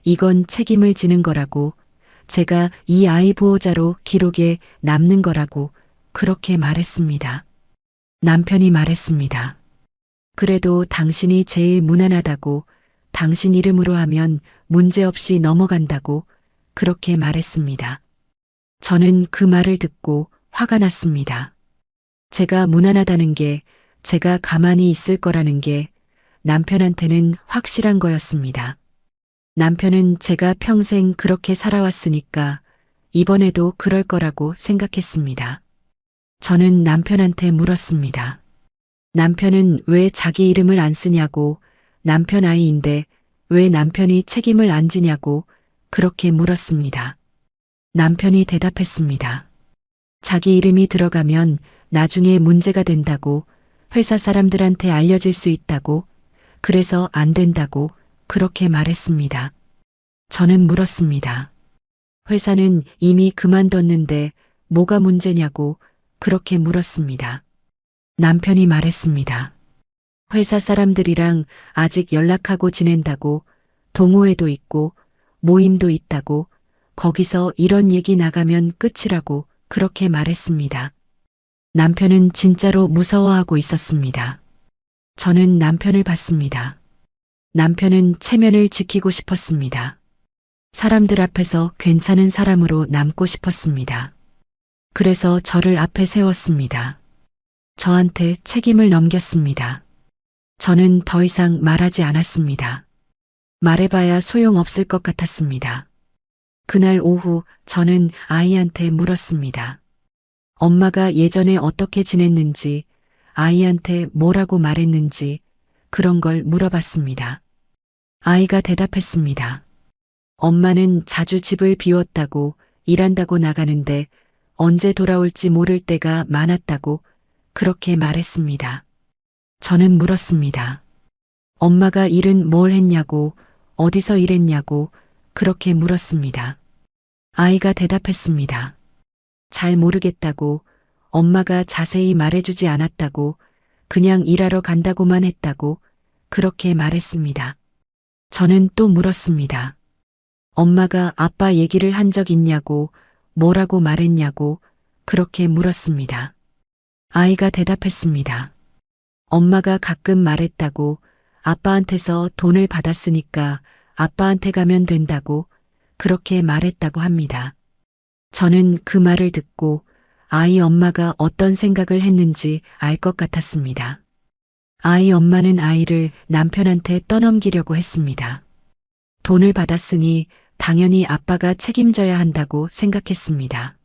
이건 책임을 지는 거라고, 제가 이 아이 보호자로 기록에 남는 거라고 그렇게 말했습니다. 남편이 말했습니다. 그래도 당신이 제일 무난하다고, 당신 이름으로 하면 문제없이 넘어간다고 그렇게 말했습니다. 저는 그 말을 듣고 화가 났습니다. 제가 무난하다는 게, 제가 가만히 있을 거라는 게 남편한테는 확실한 거였습니다. 남편은 제가 평생 그렇게 살아왔으니까 이번에도 그럴 거라고 생각했습니다. 저는 남편한테 물었습니다. 남편은 왜 자기 이름을 안 쓰냐고, 남편 아이인데 왜 남편이 책임을 안 지냐고 그렇게 물었습니다. 남편이 대답했습니다. 자기 이름이 들어가면 나중에 문제가 된다고, 회사 사람들한테 알려질 수 있다고, 그래서 안 된다고 그렇게 말했습니다. 저는 물었습니다. 회사는 이미 그만뒀는데 뭐가 문제냐고 그렇게 물었습니다. 남편이 말했습니다. 회사 사람들이랑 아직 연락하고 지낸다고, 동호회도 있고 모임도 있다고, 거기서 이런 얘기 나가면 끝이라고 그렇게 말했습니다. 남편은 진짜로 무서워하고 있었습니다. 저는 남편을 봤습니다. 남편은 체면을 지키고 싶었습니다. 사람들 앞에서 괜찮은 사람으로 남고 싶었습니다. 그래서 저를 앞에 세웠습니다. 저한테 책임을 넘겼습니다. 저는 더 이상 말하지 않았습니다. 말해봐야 소용없을 것 같았습니다. 그날 오후 저는 아이한테 물었습니다. 엄마가 예전에 어떻게 지냈는지, 아이한테 뭐라고 말했는지 그런 걸 물어봤습니다. 아이가 대답했습니다. 엄마는 자주 집을 비웠다고, 일한다고 나가는데 언제 돌아올지 모를 때가 많았다고 그렇게 말했습니다. 저는 물었습니다. 엄마가 일은 뭘 했냐고, 어디서 일했냐고 그렇게 물었습니다. 아이가 대답했습니다. 잘 모르겠다고, 엄마가 자세히 말해주지 않았다고, 그냥 일하러 간다고만 했다고 그렇게 말했습니다. 저는 또 물었습니다. 엄마가 아빠 얘기를 한 적 있냐고, 뭐라고 말했냐고 그렇게 물었습니다. 아이가 대답했습니다. 엄마가 가끔 말했다고, 아빠한테서 돈을 받았으니까 아빠한테 가면 된다고 그렇게 말했다고 합니다. 저는 그 말을 듣고 아이 엄마가 어떤 생각을 했는지 알 것 같았습니다. 아이 엄마는 아이를 남편한테 떠넘기려고 했습니다. 돈을 받았으니 당연히 아빠가 책임져야 한다고 생각했습니다.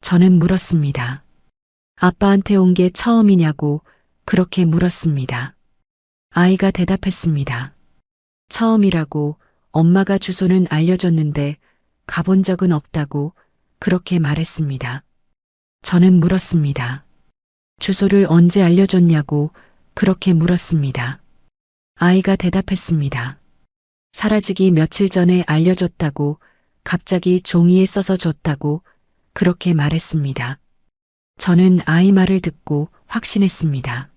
저는 물었습니다. 아빠한테 온 게 처음이냐고 그렇게 물었습니다. 아이가 대답했습니다. 처음이라고, 엄마가 주소는 알려줬는데 가본 적은 없다고 그렇게 말했습니다. 저는 물었습니다. 주소를 언제 알려줬냐고 그렇게 물었습니다. 아이가 대답했습니다. 사라지기 며칠 전에 알려줬다고, 갑자기 종이에 써서 줬다고 그렇게 말했습니다. 저는 아이 말을 듣고 확신했습니다.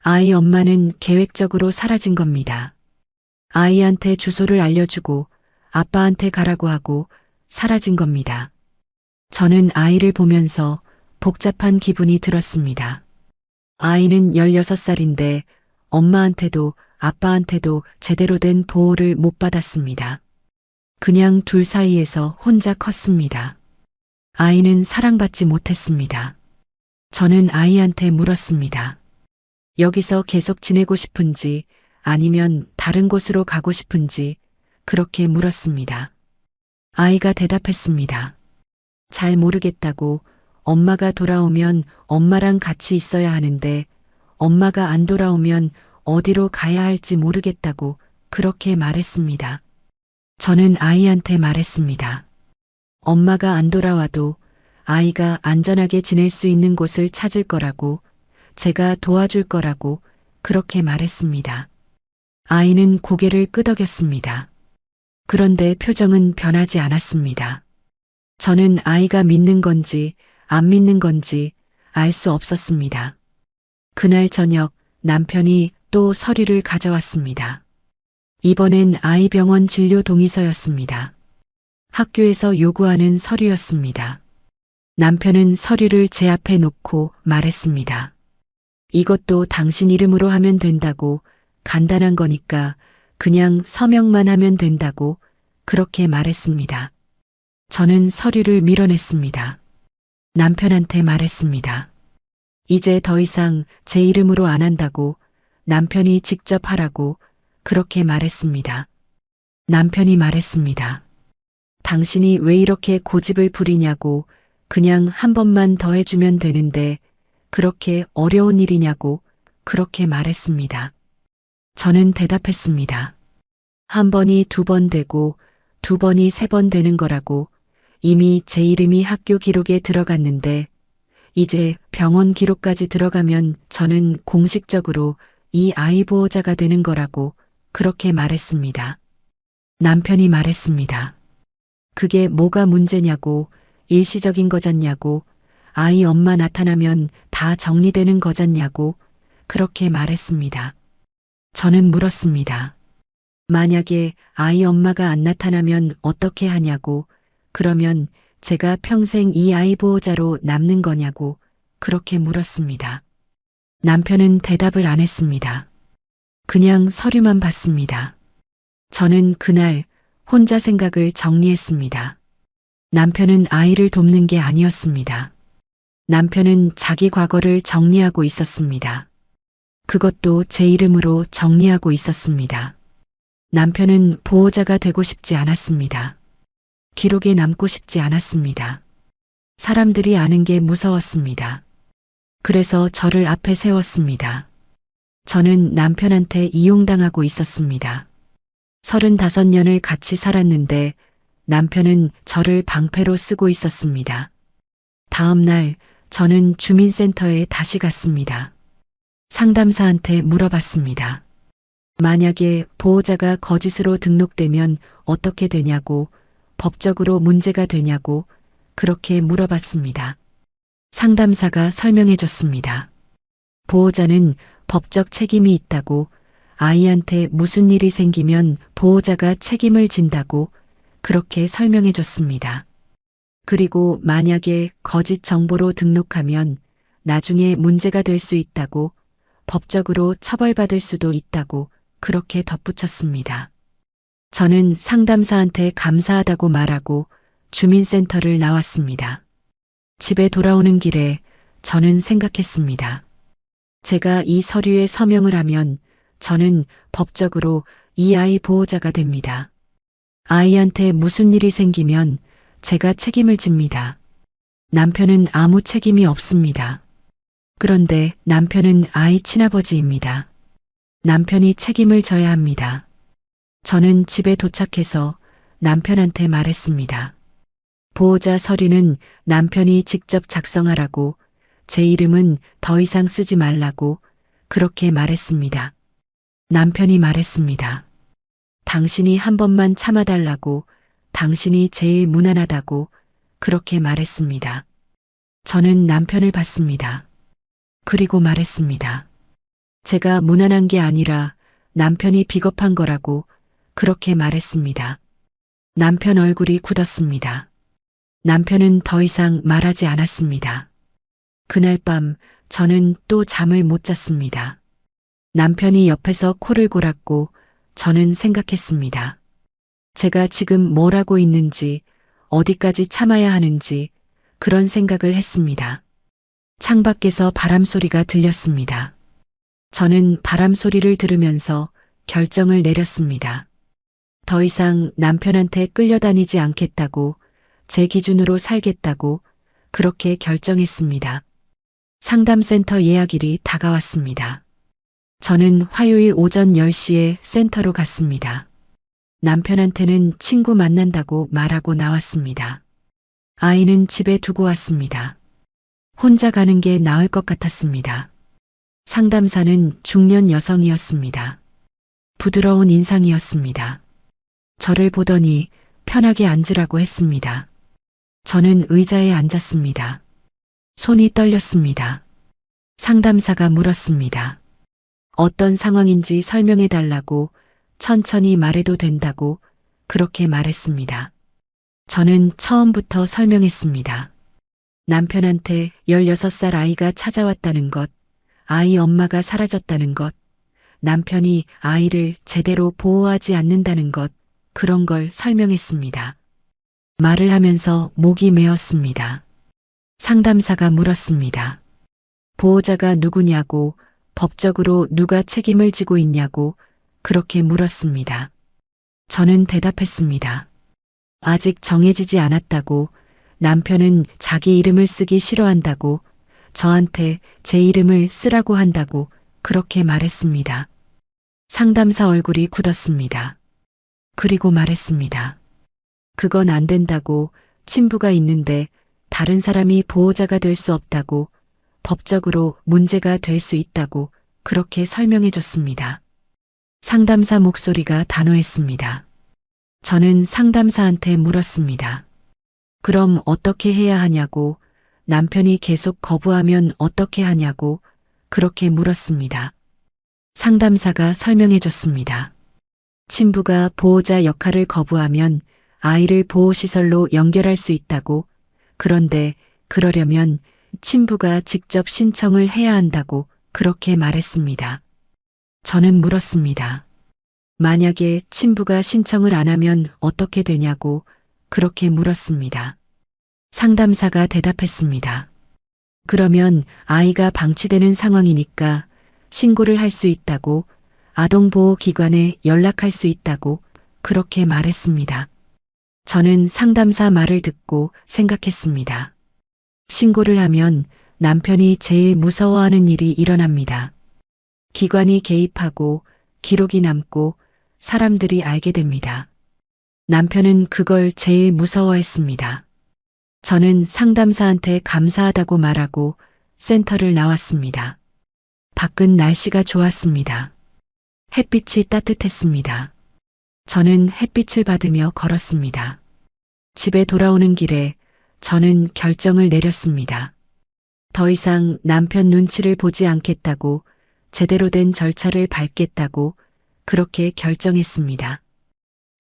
아이 엄마는 계획적으로 사라진 겁니다. 아이한테 주소를 알려주고 아빠한테 가라고 하고 사라진 겁니다. 저는 아이를 보면서 복잡한 기분이 들었습니다. 아이는 16살인데 엄마한테도 아빠한테도 제대로 된 보호를 못 받았습니다. 그냥 둘 사이에서 혼자 컸습니다. 아이는 사랑받지 못했습니다. 저는 아이한테 물었습니다. 여기서 계속 지내고 싶은지 아니면 다른 곳으로 가고 싶은지 그렇게 물었습니다. 아이가 대답했습니다. 잘 모르겠다고, 엄마가 돌아오면 엄마랑 같이 있어야 하는데 엄마가 안 돌아오면 어디로 가야 할지 모르겠다고 그렇게 말했습니다. 저는 아이한테 말했습니다. 엄마가 안 돌아와도 아이가 안전하게 지낼 수 있는 곳을 찾을 거라고, 제가 도와줄 거라고 그렇게 말했습니다. 아이는 고개를 끄덕였습니다. 그런데 표정은 변하지 않았습니다. 저는 아이가 믿는 건지 안 믿는 건지 알 수 없었습니다. 그날 저녁 남편이 또 서류를 가져왔습니다. 이번엔 아이 병원 진료 동의서였습니다. 학교에서 요구하는 서류였습니다. 남편은 서류를 제 앞에 놓고 말했습니다. 이것도 당신 이름으로 하면 된다고, 간단한 거니까 그냥 서명만 하면 된다고 그렇게 말했습니다. 저는 서류를 밀어냈습니다. 남편한테 말했습니다. 이제 더 이상 제 이름으로 안 한다고, 남편이 직접 하라고 그렇게 말했습니다. 남편이 말했습니다. 당신이 왜 이렇게 고집을 부리냐고, 그냥 한 번만 더 해주면 되는데 그렇게 어려운 일이냐고 그렇게 말했습니다. 저는 대답했습니다. 한 번이 두 번 되고 두 번이 세 번 되는 거라고, 이미 제 이름이 학교 기록에 들어갔는데 이제 병원 기록까지 들어가면 저는 공식적으로 이 아이 보호자가 되는 거라고 그렇게 말했습니다. 남편이 말했습니다. 그게 뭐가 문제냐고, 일시적인 거잖냐고, 아이 엄마 나타나면 다 정리되는 거잖냐고 그렇게 말했습니다. 저는 물었습니다. 만약에 아이 엄마가 안 나타나면 어떻게 하냐고, 그러면 제가 평생 이 아이 보호자로 남는 거냐고 그렇게 물었습니다. 남편은 대답을 안 했습니다. 그냥 서류만 봤습니다. 저는 그날 혼자 생각을 정리했습니다. 남편은 아이를 돕는 게 아니었습니다. 남편은 자기 과거를 정리하고 있었습니다. 그것도 제 이름으로 정리하고 있었습니다. 남편은 보호자가 되고 싶지 않았습니다. 기록에 남고 싶지 않았습니다. 사람들이 아는 게 무서웠습니다. 그래서 저를 앞에 세웠습니다. 저는 남편한테 이용당하고 있었습니다. 35년을 같이 살았는데 남편은 저를 방패로 쓰고 있었습니다. 다음 날 저는 주민센터에 다시 갔습니다. 상담사한테 물어봤습니다. 만약에 보호자가 거짓으로 등록되면 어떻게 되냐고, 법적으로 문제가 되냐고 그렇게 물어봤습니다. 상담사가 설명해 줬습니다. 보호자는 법적 책임이 있다고, 아이한테 무슨 일이 생기면 보호자가 책임을 진다고 그렇게 설명해 줬습니다. 그리고 만약에 거짓 정보로 등록하면 나중에 문제가 될 수 있다고, 법적으로 처벌받을 수도 있다고 그렇게 덧붙였습니다. 저는 상담사한테 감사하다고 말하고 주민센터를 나왔습니다. 집에 돌아오는 길에 저는 생각했습니다. 제가 이 서류에 서명을 하면 저는 법적으로 이 아이 보호자가 됩니다. 아이한테 무슨 일이 생기면 제가 책임을 집니다. 남편은 아무 책임이 없습니다. 그런데 남편은 아이 친아버지입니다. 남편이 책임을 져야 합니다. 저는 집에 도착해서 남편한테 말했습니다. 보호자 서류는 남편이 직접 작성하라고, 제 이름은 더 이상 쓰지 말라고 그렇게 말했습니다. 남편이 말했습니다. 당신이 한 번만 참아달라고, 당신이 제일 무난하다고 그렇게 말했습니다. 저는 남편을 봤습니다. 그리고 말했습니다. 제가 무난한 게 아니라 남편이 비겁한 거라고 그렇게 말했습니다. 남편 얼굴이 굳었습니다. 남편은 더 이상 말하지 않았습니다. 그날 밤 저는 또 잠을 못 잤습니다. 남편이 옆에서 코를 골았고 저는 생각했습니다. 제가 지금 뭘 하고 있는지, 어디까지 참아야 하는지 그런 생각을 했습니다. 창밖에서 바람 소리가 들렸습니다. 저는 바람 소리를 들으면서 결정을 내렸습니다. 더 이상 남편한테 끌려다니지 않겠다고, 제 기준으로 살겠다고 그렇게 결정했습니다. 상담센터 예약일이 다가왔습니다. 저는 화요일 오전 10시에 센터로 갔습니다. 남편한테는 친구 만난다고 말하고 나왔습니다. 아이는 집에 두고 왔습니다. 혼자 가는 게 나을 것 같았습니다. 상담사는 중년 여성이었습니다. 부드러운 인상이었습니다. 저를 보더니 편하게 앉으라고 했습니다. 저는 의자에 앉았습니다. 손이 떨렸습니다. 상담사가 물었습니다. 어떤 상황인지 설명해 달라고, 천천히 말해도 된다고 그렇게 말했습니다. 저는 처음부터 설명했습니다. 남편한테 16살 아이가 찾아왔다는 것, 아이 엄마가 사라졌다는 것, 남편이 아이를 제대로 보호하지 않는다는 것, 그런 걸 설명했습니다. 말을 하면서 목이 메었습니다. 상담사가 물었습니다. 보호자가 누구냐고, 법적으로 누가 책임을 지고 있냐고 그렇게 물었습니다. 저는 대답했습니다. 아직 정해지지 않았다고, 남편은 자기 이름을 쓰기 싫어한다고, 저한테 제 이름을 쓰라고 한다고 그렇게 말했습니다. 상담사 얼굴이 굳었습니다. 그리고 말했습니다. 그건 안 된다고, 친부가 있는데 다른 사람이 보호자가 될 수 없다고, 법적으로 문제가 될 수 있다고 그렇게 설명해 줬습니다. 상담사 목소리가 단호했습니다. 저는 상담사한테 물었습니다. 그럼 어떻게 해야 하냐고, 남편이 계속 거부하면 어떻게 하냐고 그렇게 물었습니다. 상담사가 설명해 줬습니다. 친부가 보호자 역할을 거부하면 아이를 보호시설로 연결할 수 있다고, 그런데 그러려면 친부가 직접 신청을 해야 한다고 그렇게 말했습니다. 저는 물었습니다. 만약에 친부가 신청을 안 하면 어떻게 되냐고 그렇게 물었습니다. 상담사가 대답했습니다. 그러면 아이가 방치되는 상황이니까 신고를 할 수 있다고, 아동보호기관에 연락할 수 있다고 그렇게 말했습니다. 저는 상담사 말을 듣고 생각했습니다. 신고를 하면 남편이 제일 무서워하는 일이 일어납니다. 기관이 개입하고 기록이 남고 사람들이 알게 됩니다. 남편은 그걸 제일 무서워했습니다. 저는 상담사한테 감사하다고 말하고 센터를 나왔습니다. 밖은 날씨가 좋았습니다. 햇빛이 따뜻했습니다. 저는 햇빛을 받으며 걸었습니다. 집에 돌아오는 길에 저는 결정을 내렸습니다. 더 이상 남편 눈치를 보지 않겠다고, 제대로 된 절차를 밟겠다고 그렇게 결정했습니다.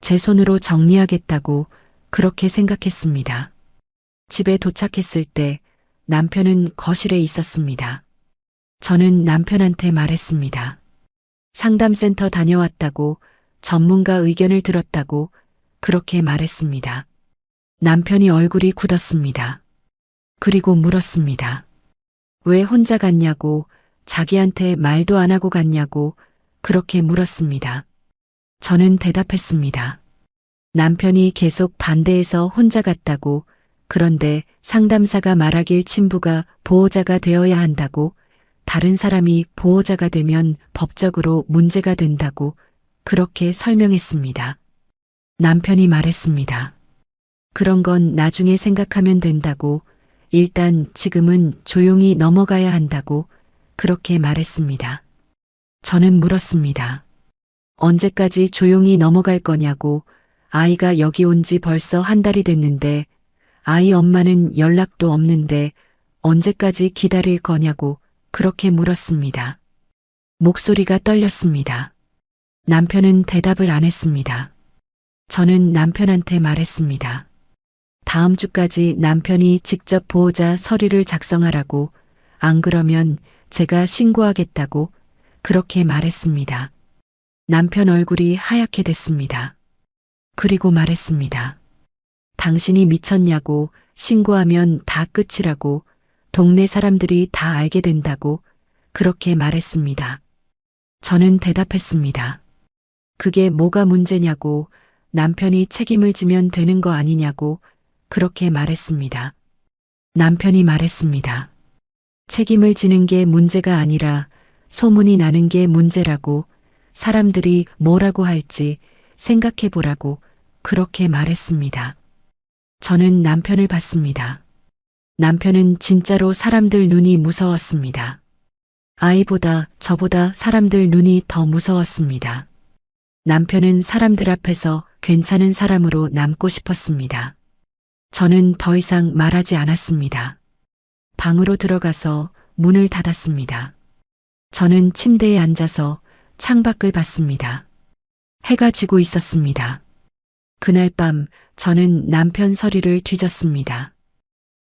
제 손으로 정리하겠다고 그렇게 생각했습니다. 집에 도착했을 때 남편은 거실에 있었습니다. 저는 남편한테 말했습니다. 상담센터 다녀왔다고, 전문가 의견을 들었다고 그렇게 말했습니다. 남편이 얼굴이 굳었습니다. 그리고 물었습니다. 왜 혼자 갔냐고, 자기한테 말도 안 하고 갔냐고 그렇게 물었습니다. 저는 대답했습니다. 남편이 계속 반대해서 혼자 갔다고, 그런데 상담사가 말하길 친부가 보호자가 되어야 한다고, 다른 사람이 보호자가 되면 법적으로 문제가 된다고 그렇게 설명했습니다. 남편이 말했습니다. 그런 건 나중에 생각하면 된다고, 일단 지금은 조용히 넘어가야 한다고 그렇게 말했습니다. 저는 물었습니다. 언제까지 조용히 넘어갈 거냐고, 아이가 여기 온 지 벌써 한 달이 됐는데 아이 엄마는 연락도 없는데 언제까지 기다릴 거냐고 그렇게 물었습니다. 목소리가 떨렸습니다. 남편은 대답을 안 했습니다. 저는 남편한테 말했습니다. 다음 주까지 남편이 직접 보호자 서류를 작성하라고, 안 그러면 제가 신고하겠다고 그렇게 말했습니다. 남편 얼굴이 하얗게 됐습니다. 그리고 말했습니다. 당신이 미쳤냐고, 신고하면 다 끝이라고, 동네 사람들이 다 알게 된다고 그렇게 말했습니다. 저는 대답했습니다. 그게 뭐가 문제냐고, 남편이 책임을 지면 되는 거 아니냐고 그렇게 말했습니다. 남편이 말했습니다. 책임을 지는 게 문제가 아니라 소문이 나는 게 문제라고, 사람들이 뭐라고 할지 생각해 보라고 그렇게 말했습니다. 저는 남편을 봤습니다. 남편은 진짜로 사람들 눈이 무서웠습니다. 아이보다 저보다 사람들 눈이 더 무서웠습니다. 남편은 사람들 앞에서 괜찮은 사람으로 남고 싶었습니다. 저는 더 이상 말하지 않았습니다. 방으로 들어가서 문을 닫았습니다. 저는 침대에 앉아서 창밖을 봤습니다. 해가 지고 있었습니다. 그날 밤 저는 남편 서류를 뒤졌습니다.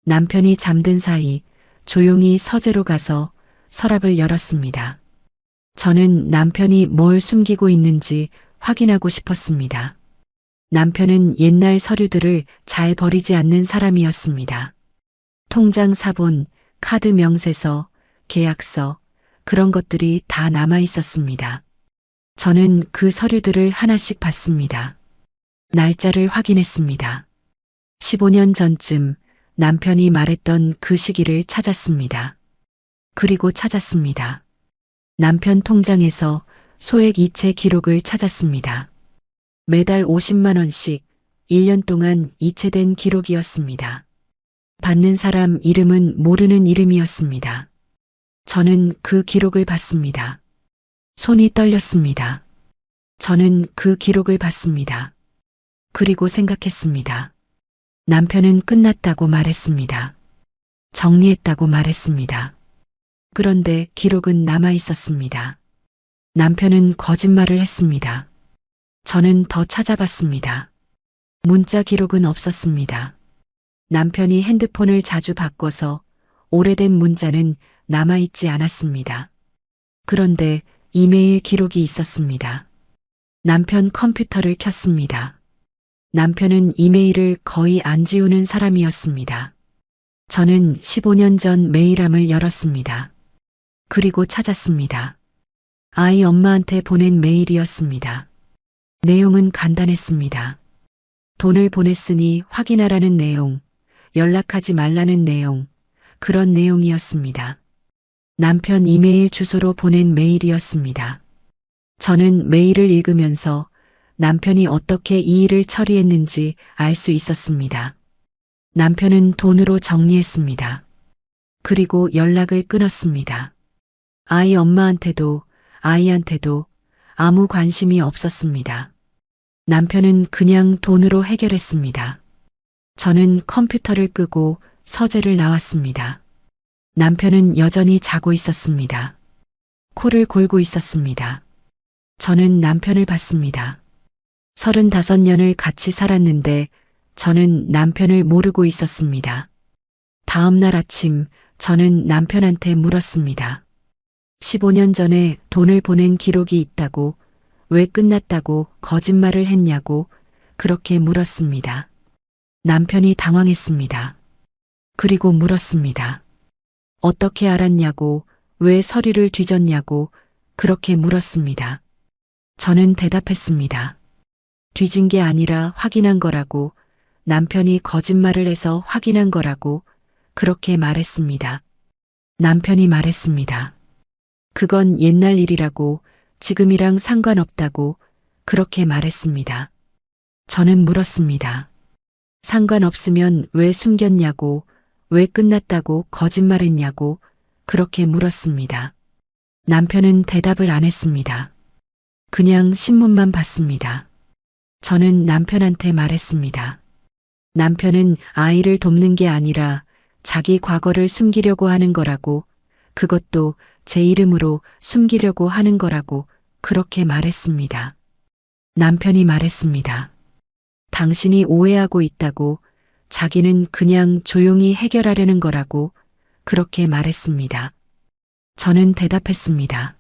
남편이 잠든 사이 조용히 서재로 가서 서랍을 열었습니다. 저는 남편이 뭘 숨기고 있는지 확인하고 싶었습니다. 남편은 옛날 서류들을 잘 버리지 않는 사람이었습니다. 통장 사본, 카드 명세서, 계약서, 그런 것들이 다 남아 있었습니다. 저는 그 서류들을 하나씩 봤습니다. 날짜를 확인했습니다. 15년 전쯤 남편이 말했던 그 시기를 찾았습니다. 그리고 찾았습니다. 남편 통장에서 소액 이체 기록을 찾았습니다. 매달 50만 원씩 1년 동안 이체된 기록이었습니다. 받는 사람 이름은 모르는 이름이었습니다. 저는 그 기록을 봤습니다. 손이 떨렸습니다. 저는 그 기록을 봤습니다. 그리고 생각했습니다. 남편은 끝났다고 말했습니다. 정리했다고 말했습니다. 그런데 기록은 남아 있었습니다. 남편은 거짓말을 했습니다. 저는 더 찾아봤습니다. 문자 기록은 없었습니다. 남편이 핸드폰을 자주 바꿔서 오래된 문자는 남아있지 않았습니다. 그런데 이메일 기록이 있었습니다. 남편 컴퓨터를 켰습니다. 남편은 이메일을 거의 안 지우는 사람이었습니다. 저는 15년 전 메일함을 열었습니다. 그리고 찾았습니다. 아이 엄마한테 보낸 메일이었습니다. 내용은 간단했습니다. 돈을 보냈으니 확인하라는 내용, 연락하지 말라는 내용, 그런 내용이었습니다. 남편 이메일 주소로 보낸 메일이었습니다. 저는 메일을 읽으면서 남편이 어떻게 이 일을 처리했는지 알 수 있었습니다. 남편은 돈으로 정리했습니다. 그리고 연락을 끊었습니다. 아이 엄마한테도 아이한테도 아무 관심이 없었습니다. 남편은 그냥 돈으로 해결했습니다. 저는 컴퓨터를 끄고 서재를 나왔습니다. 남편은 여전히 자고 있었습니다. 코를 골고 있었습니다. 저는 남편을 봤습니다. 35년을 같이 살았는데 저는 남편을 모르고 있었습니다. 다음 날 아침 저는 남편한테 물었습니다. 15년 전에 돈을 보낸 기록이 있다고, 왜 끝났다고 거짓말을 했냐고 그렇게 물었습니다. 남편이 당황했습니다. 그리고 물었습니다. 어떻게 알았냐고, 왜 서류를 뒤졌냐고 그렇게 물었습니다. 저는 대답했습니다. 뒤진 게 아니라 확인한 거라고, 남편이 거짓말을 해서 확인한 거라고 그렇게 말했습니다. 남편이 말했습니다. 그건 옛날 일이라고, 지금이랑 상관없다고 그렇게 말했습니다. 저는 물었습니다. 상관없으면 왜 숨겼냐고, 왜 끝났다고 거짓말했냐고 그렇게 물었습니다. 남편은 대답을 안 했습니다. 그냥 신문만 봤습니다. 저는 남편한테 말했습니다. 남편은 아이를 돕는 게 아니라 자기 과거를 숨기려고 하는 거라고, 그것도 제 이름으로 숨기려고 하는 거라고 그렇게 말했습니다. 남편이 말했습니다. 당신이 오해하고 있다고, 자기는 그냥 조용히 해결하려는 거라고 그렇게 말했습니다. 저는 대답했습니다.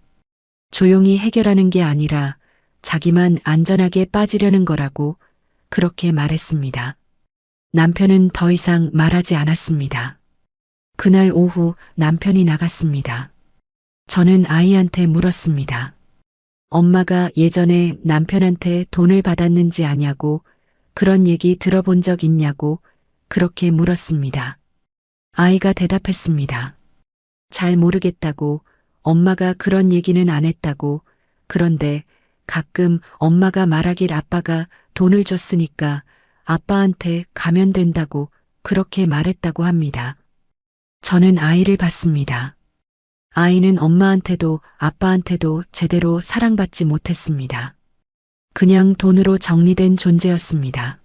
조용히 해결하는 게 아니라 자기만 안전하게 빠지려는 거라고 그렇게 말했습니다. 남편은 더 이상 말하지 않았습니다. 그날 오후 남편이 나갔습니다. 저는 아이한테 물었습니다. 엄마가 예전에 남편한테 돈을 받았는지 아냐고, 그런 얘기 들어본 적 있냐고 그렇게 물었습니다. 아이가 대답했습니다. 잘 모르겠다고, 엄마가 그런 얘기는 안 했다고, 그런데 가끔 엄마가 말하길 아빠가 돈을 줬으니까 아빠한테 가면 된다고 그렇게 말했다고 합니다. 저는 아이를 봤습니다. 아이는 엄마한테도 아빠한테도 제대로 사랑받지 못했습니다. 그냥 돈으로 정리된 존재였습니다.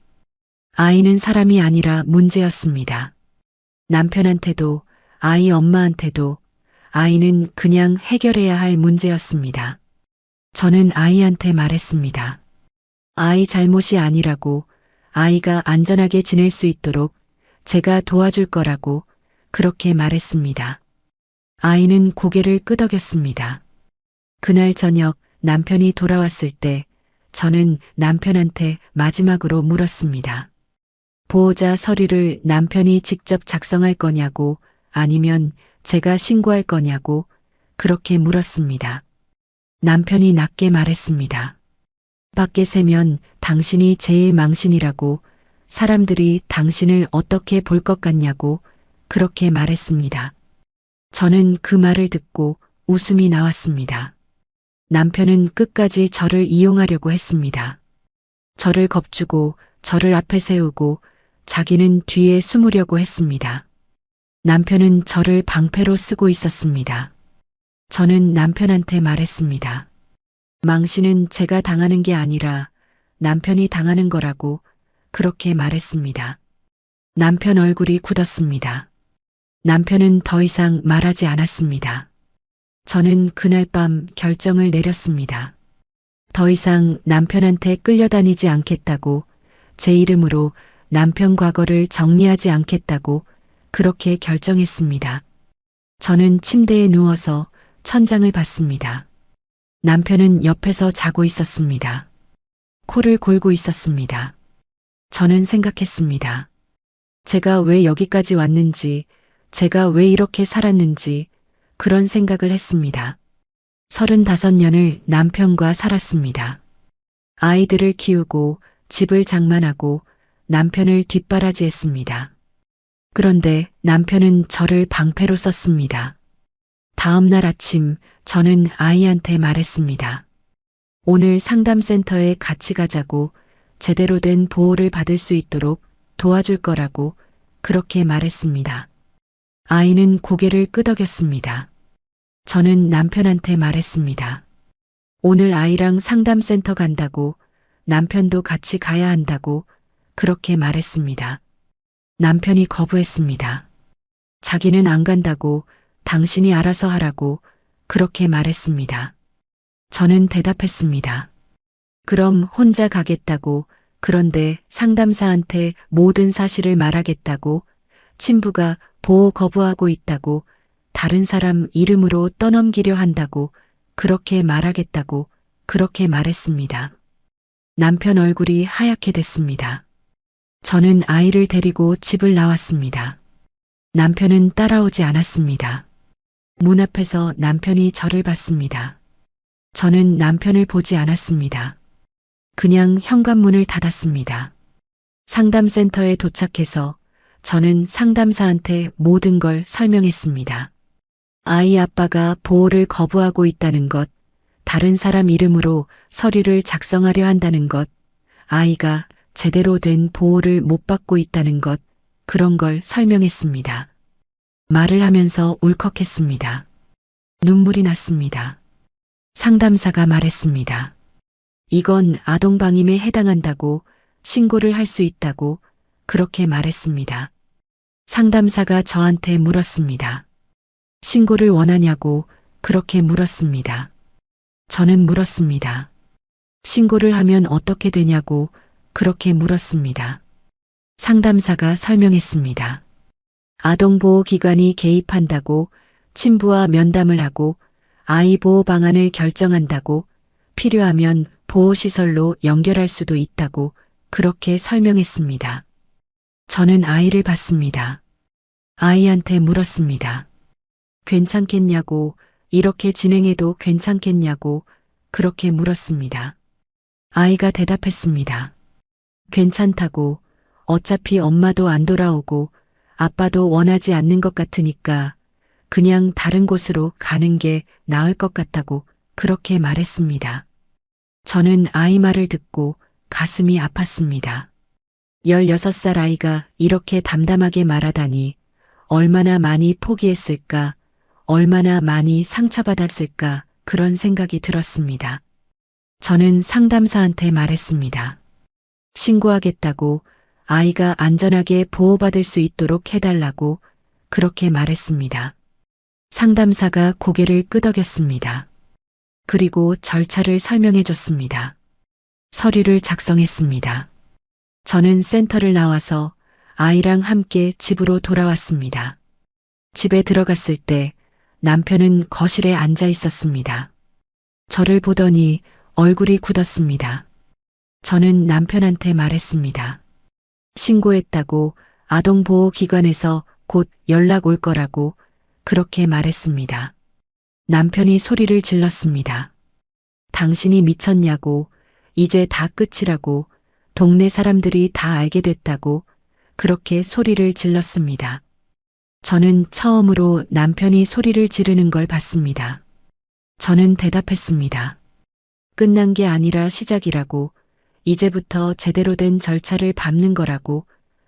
아이는 사람이 아니라 문제였습니다. 남편한테도 아이 엄마한테도 아이는 그냥 해결해야 할 문제였습니다. 저는 아이한테 말했습니다. 아이 잘못이 아니라고, 아이가 안전하게 지낼 수 있도록 제가 도와줄 거라고 그렇게 말했습니다. 아이는 고개를 끄덕였습니다. 그날 저녁 남편이 돌아왔을 때 저는 남편한테 마지막으로 물었습니다. 보호자 서류를 남편이 직접 작성할 거냐고, 아니면 제가 신고할 거냐고 그렇게 물었습니다. 남편이 낮게 말했습니다. 밖에 세면 당신이 제일 망신이라고, 사람들이 당신을 어떻게 볼 것 같냐고 그렇게 말했습니다. 저는 그 말을 듣고 웃음이 나왔습니다. 남편은 끝까지 저를 이용하려고 했습니다. 저를 겁주고 저를 앞에 세우고 자기는 뒤에 숨으려고 했습니다. 남편은 저를 방패로 쓰고 있었습니다. 저는 남편한테 말했습니다. 망신은 제가 당하는 게 아니라 남편이 당하는 거라고 그렇게 말했습니다. 남편 얼굴이 굳었습니다. 남편은 더 이상 말하지 않았습니다. 저는 그날 밤 결정을 내렸습니다. 더 이상 남편한테 끌려다니지 않겠다고, 제 이름으로 남편 과거를 정리하지 않겠다고 그렇게 결정했습니다. 저는 침대에 누워서 천장을 봤습니다. 남편은 옆에서 자고 있었습니다. 코를 골고 있었습니다. 저는 생각했습니다. 제가 왜 여기까지 왔는지, 제가 왜 이렇게 살았는지 그런 생각을 했습니다. 35년을 남편과 살았습니다. 아이들을 키우고 집을 장만하고 남편을 뒷바라지했습니다. 그런데 남편은 저를 방패로 썼습니다. 다음 날 아침 저는 아이한테 말했습니다. 오늘 상담센터에 같이 가자고, 제대로 된 보호를 받을 수 있도록 도와줄 거라고 그렇게 말했습니다. 아이는 고개를 끄덕였습니다. 저는 남편한테 말했습니다. 오늘 아이랑 상담센터 간다고, 남편도 같이 가야 한다고 그렇게 말했습니다. 남편이 거부했습니다. 자기는 안 간다고, 당신이 알아서 하라고 그렇게 말했습니다. 저는 대답했습니다. 그럼 혼자 가겠다고, 그런데 상담사한테 모든 사실을 말하겠다고, 친부가 보호 거부하고 있다고, 다른 사람 이름으로 떠넘기려 한다고, 그렇게 말하겠다고, 그렇게 말했습니다. 남편 얼굴이 하얗게 됐습니다. 저는 아이를 데리고 집을 나왔습니다. 남편은 따라오지 않았습니다. 문 앞에서 남편이 저를 봤습니다. 저는 남편을 보지 않았습니다. 그냥 현관문을 닫았습니다. 상담센터에 도착해서 저는 상담사한테 모든 걸 설명했습니다. 아이 아빠가 보호를 거부하고 있다는 것, 다른 사람 이름으로 서류를 작성하려 한다는 것, 아이가 제대로 된 보호를 못 받고 있다는 것, 그런 걸 설명했습니다. 말을 하면서 울컥했습니다. 눈물이 났습니다. 상담사가 말했습니다. 이건 아동방임에 해당한다고, 신고를 할 수 있다고 그렇게 말했습니다. 상담사가 저한테 물었습니다. 신고를 원하냐고 그렇게 물었습니다. 저는 물었습니다. 신고를 하면 어떻게 되냐고 그렇게 물었습니다. 상담사가 설명했습니다. 아동보호기관이 개입한다고, 친부와 면담을 하고 아이 보호 방안을 결정한다고, 필요하면 보호시설로 연결할 수도 있다고 그렇게 설명했습니다. 저는 아이를 봤습니다. 아이한테 물었습니다. 괜찮겠냐고, 이렇게 진행해도 괜찮겠냐고 그렇게 물었습니다. 아이가 대답했습니다. 괜찮다고, 어차피 엄마도 안 돌아오고 아빠도 원하지 않는 것 같으니까 그냥 다른 곳으로 가는 게 나을 것 같다고 그렇게 말했습니다. 저는 아이 말을 듣고 가슴이 아팠습니다. 16살 아이가 이렇게 담담하게 말하다니, 얼마나 많이 포기했을까, 얼마나 많이 상처받았을까 그런 생각이 들었습니다. 저는 상담사한테 말했습니다. 신고하겠다고, 아이가 안전하게 보호받을 수 있도록 해달라고 그렇게 말했습니다. 상담사가 고개를 끄덕였습니다. 그리고 절차를 설명해 줬습니다. 서류를 작성했습니다. 저는 센터를 나와서 아이랑 함께 집으로 돌아왔습니다. 집에 들어갔을 때 남편은 거실에 앉아 있었습니다. 저를 보더니 얼굴이 굳었습니다. 저는 남편한테 말했습니다. 신고했다고, 아동보호기관에서 곧 연락 올 거라고 그렇게 말했습니다. 남편이 소리를 질렀습니다. 당신이 미쳤냐고, 이제 다 끝이라고, 동네 사람들이 다 알게 됐다고 그렇게 소리를 질렀습니다. 저는 처음으로 남편이 소리를 지르는 걸 봤습니다. 저는 대답했습니다. 끝난 게 아니라 시작이라고, 이제부터 제대로 된 절차를 밟는 거라고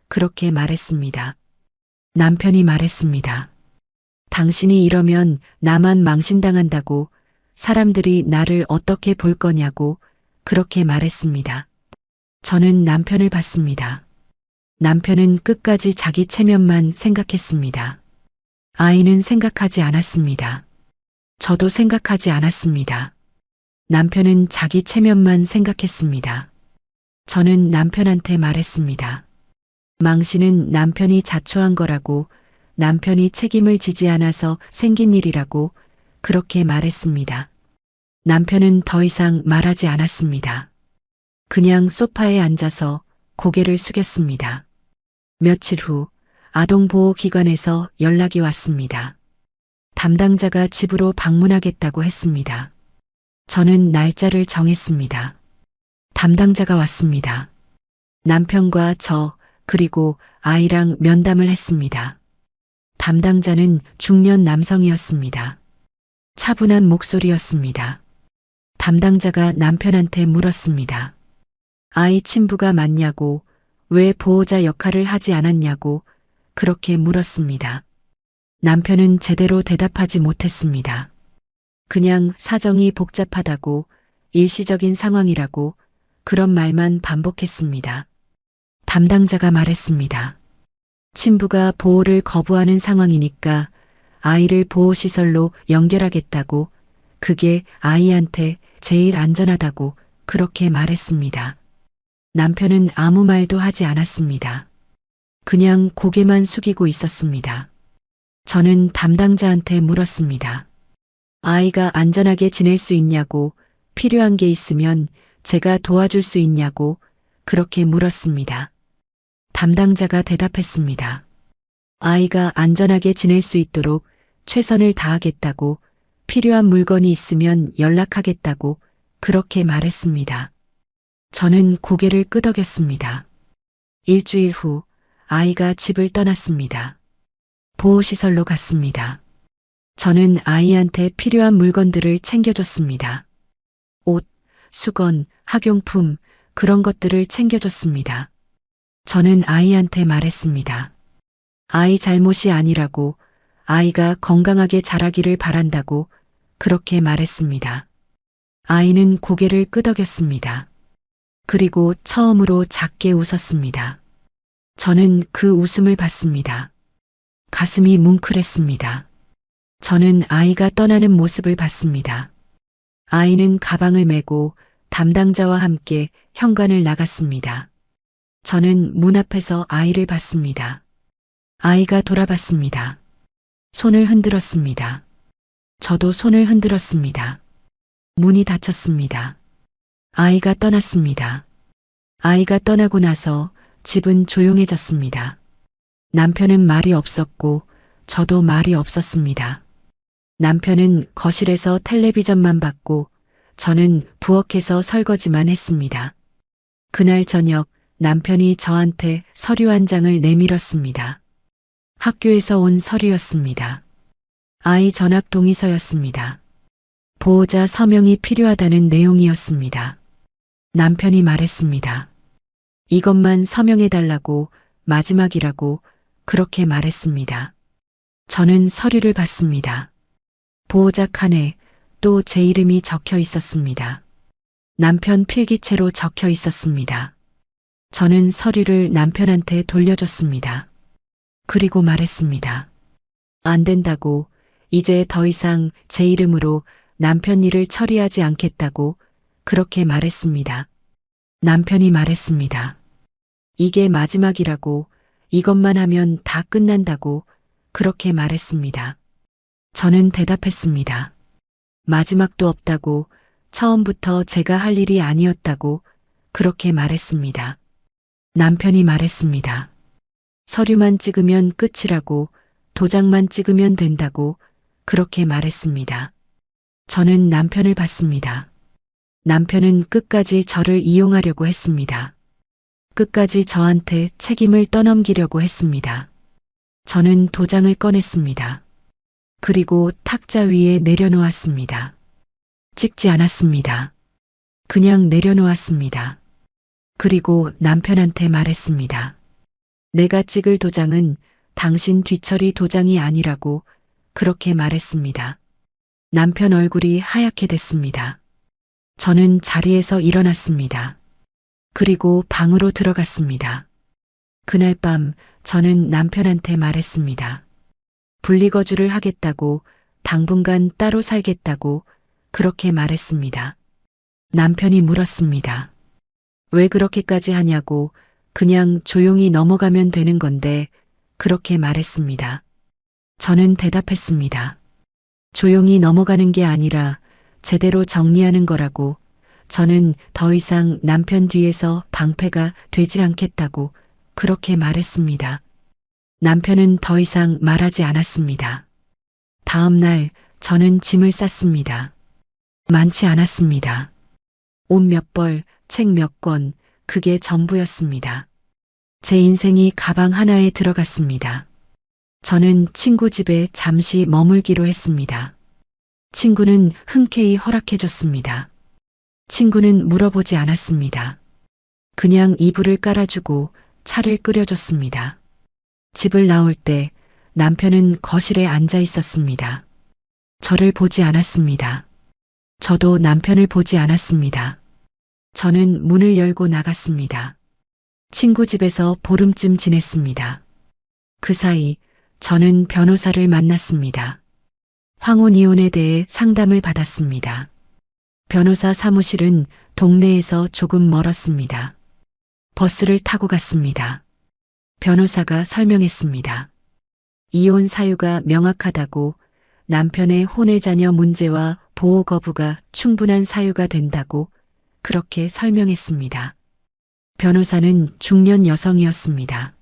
그렇게 말했습니다. 남편이 말했습니다. 당신이 이러면 나만 망신당한다고, 사람들이 나를 어떻게 볼 거냐고 그렇게 말했습니다. 저는 남편을 봤습니다. 남편은 끝까지 자기 체면만 생각했습니다. 아이는 생각하지 않았습니다. 저도 생각하지 않았습니다. 남편은 자기 체면만 생각했습니다. 저는 남편한테 말했습니다. 망신은 남편이 자초한 거라고, 남편이 책임을 지지 않아서 생긴 일이라고 그렇게 말했습니다. 남편은 더 이상 말하지 않았습니다. 그냥 소파에 앉아서 고개를 숙였습니다. 며칠 후 아동보호기관에서 연락이 왔습니다. 담당자가 집으로 방문하겠다고 했습니다. 저는 날짜를 정했습니다. 담당자가 왔습니다. 남편과 저, 그리고 아이랑 면담을 했습니다. 담당자는 중년 남성이었습니다. 차분한 목소리였습니다. 담당자가 남편한테 물었습니다. 아이 친부가 맞냐고, 왜 보호자 역할을 하지 않았냐고, 그렇게 물었습니다. 남편은 제대로 대답하지 못했습니다. 그냥 사정이 복잡하다고, 일시적인 상황이라고, 그런 말만 반복했습니다. 담당자가 말했습니다. 친부가 보호를 거부하는 상황이니까 아이를 보호시설로 연결하겠다고, 그게 아이한테 제일 안전하다고 그렇게 말했습니다. 남편은 아무 말도 하지 않았습니다. 그냥 고개만 숙이고 있었습니다. 저는 담당자한테 물었습니다. 아이가 안전하게 지낼 수 있냐고, 필요한 게 있으면 제가 도와줄 수 있냐고 그렇게 물었습니다. 담당자가 대답했습니다. 아이가 안전하게 지낼 수 있도록 최선을 다하겠다고, 필요한 물건이 있으면 연락하겠다고 그렇게 말했습니다. 저는 고개를 끄덕였습니다. 일주일 후 아이가 집을 떠났습니다. 보호시설로 갔습니다. 저는 아이한테 필요한 물건들을 챙겨줬습니다. 옷, 수건, 학용품, 그런 것들을 챙겨줬습니다. 저는 아이한테 말했습니다. 아이 잘못이 아니라고, 아이가 건강하게 자라기를 바란다고 그렇게 말했습니다. 아이는 고개를 끄덕였습니다. 그리고 처음으로 작게 웃었습니다. 저는 그 웃음을 봤습니다. 가슴이 뭉클했습니다. 저는 아이가 떠나는 모습을 봤습니다. 아이는 가방을 메고 담당자와 함께 현관을 나갔습니다. 저는 문 앞에서 아이를 봤습니다. 아이가 돌아봤습니다. 손을 흔들었습니다. 저도 손을 흔들었습니다. 문이 닫혔습니다. 아이가 떠났습니다. 아이가 떠나고 나서 집은 조용해졌습니다. 남편은 말이 없었고 저도 말이 없었습니다. 남편은 거실에서 텔레비전만 봤고 저는 부엌에서 설거지만 했습니다. 그날 저녁 남편이 저한테 서류 한 장을 내밀었습니다. 학교에서 온 서류였습니다. 아이 전학 동의서였습니다. 보호자 서명이 필요하다는 내용이었습니다. 남편이 말했습니다. 이것만 서명해달라고, 마지막이라고 그렇게 말했습니다. 저는 서류를 봤습니다. 보호자 칸에 또 제 이름이 적혀 있었습니다. 남편 필기체로 적혀 있었습니다. 저는 서류를 남편한테 돌려줬습니다. 그리고 말했습니다. 안 된다고, 이제 더 이상 제 이름으로 남편 일을 처리하지 않겠다고 그렇게 말했습니다. 남편이 말했습니다. 이게 마지막이라고, 이것만 하면 다 끝난다고 그렇게 말했습니다. 저는 대답했습니다. 마지막도 없다고, 처음부터 제가 할 일이 아니었다고 그렇게 말했습니다. 남편이 말했습니다. 서류만 찍으면 끝이라고, 도장만 찍으면 된다고 그렇게 말했습니다. 저는 남편을 봤습니다. 남편은 끝까지 저를 이용하려고 했습니다. 끝까지 저한테 책임을 떠넘기려고 했습니다. 저는 도장을 꺼냈습니다. 그리고 탁자 위에 내려놓았습니다. 찍지 않았습니다. 그냥 내려놓았습니다. 그리고 남편한테 말했습니다. 내가 찍을 도장은 당신 뒤처리 도장이 아니라고 그렇게 말했습니다. 남편 얼굴이 하얗게 됐습니다. 저는 자리에서 일어났습니다. 그리고 방으로 들어갔습니다. 그날 밤 저는 남편한테 말했습니다. 분리거주를 하겠다고, 당분간 따로 살겠다고 그렇게 말했습니다. 남편이 물었습니다. 왜 그렇게까지 하냐고, 그냥 조용히 넘어가면 되는 건데 그렇게 말했습니다. 저는 대답했습니다. 조용히 넘어가는 게 아니라 제대로 정리하는 거라고, 저는 더 이상 남편 뒤에서 방패가 되지 않겠다고 그렇게 말했습니다. 남편은 더 이상 말하지 않았습니다. 다음 날 저는 짐을 쌌습니다. 많지 않았습니다. 옷 몇 벌, 책 몇 권, 그게 전부였습니다. 제 인생이 가방 하나에 들어갔습니다. 저는 친구 집에 잠시 머물기로 했습니다. 친구는 흔쾌히 허락해줬습니다. 친구는 물어보지 않았습니다. 그냥 이불을 깔아주고 차를 끓여줬습니다. 집을 나올 때 남편은 거실에 앉아 있었습니다. 저를 보지 않았습니다. 저도 남편을 보지 않았습니다. 저는 문을 열고 나갔습니다. 친구 집에서 보름쯤 지냈습니다. 그 사이 저는 변호사를 만났습니다. 황혼 이혼에 대해 상담을 받았습니다. 변호사 사무실은 동네에서 조금 멀었습니다. 버스를 타고 갔습니다. 변호사가 설명했습니다. 이혼 사유가 명확하다고, 남편의 혼외 자녀 문제와 보호 거부가 충분한 사유가 된다고 그렇게 설명했습니다. 변호사는 중년 여성이었습니다.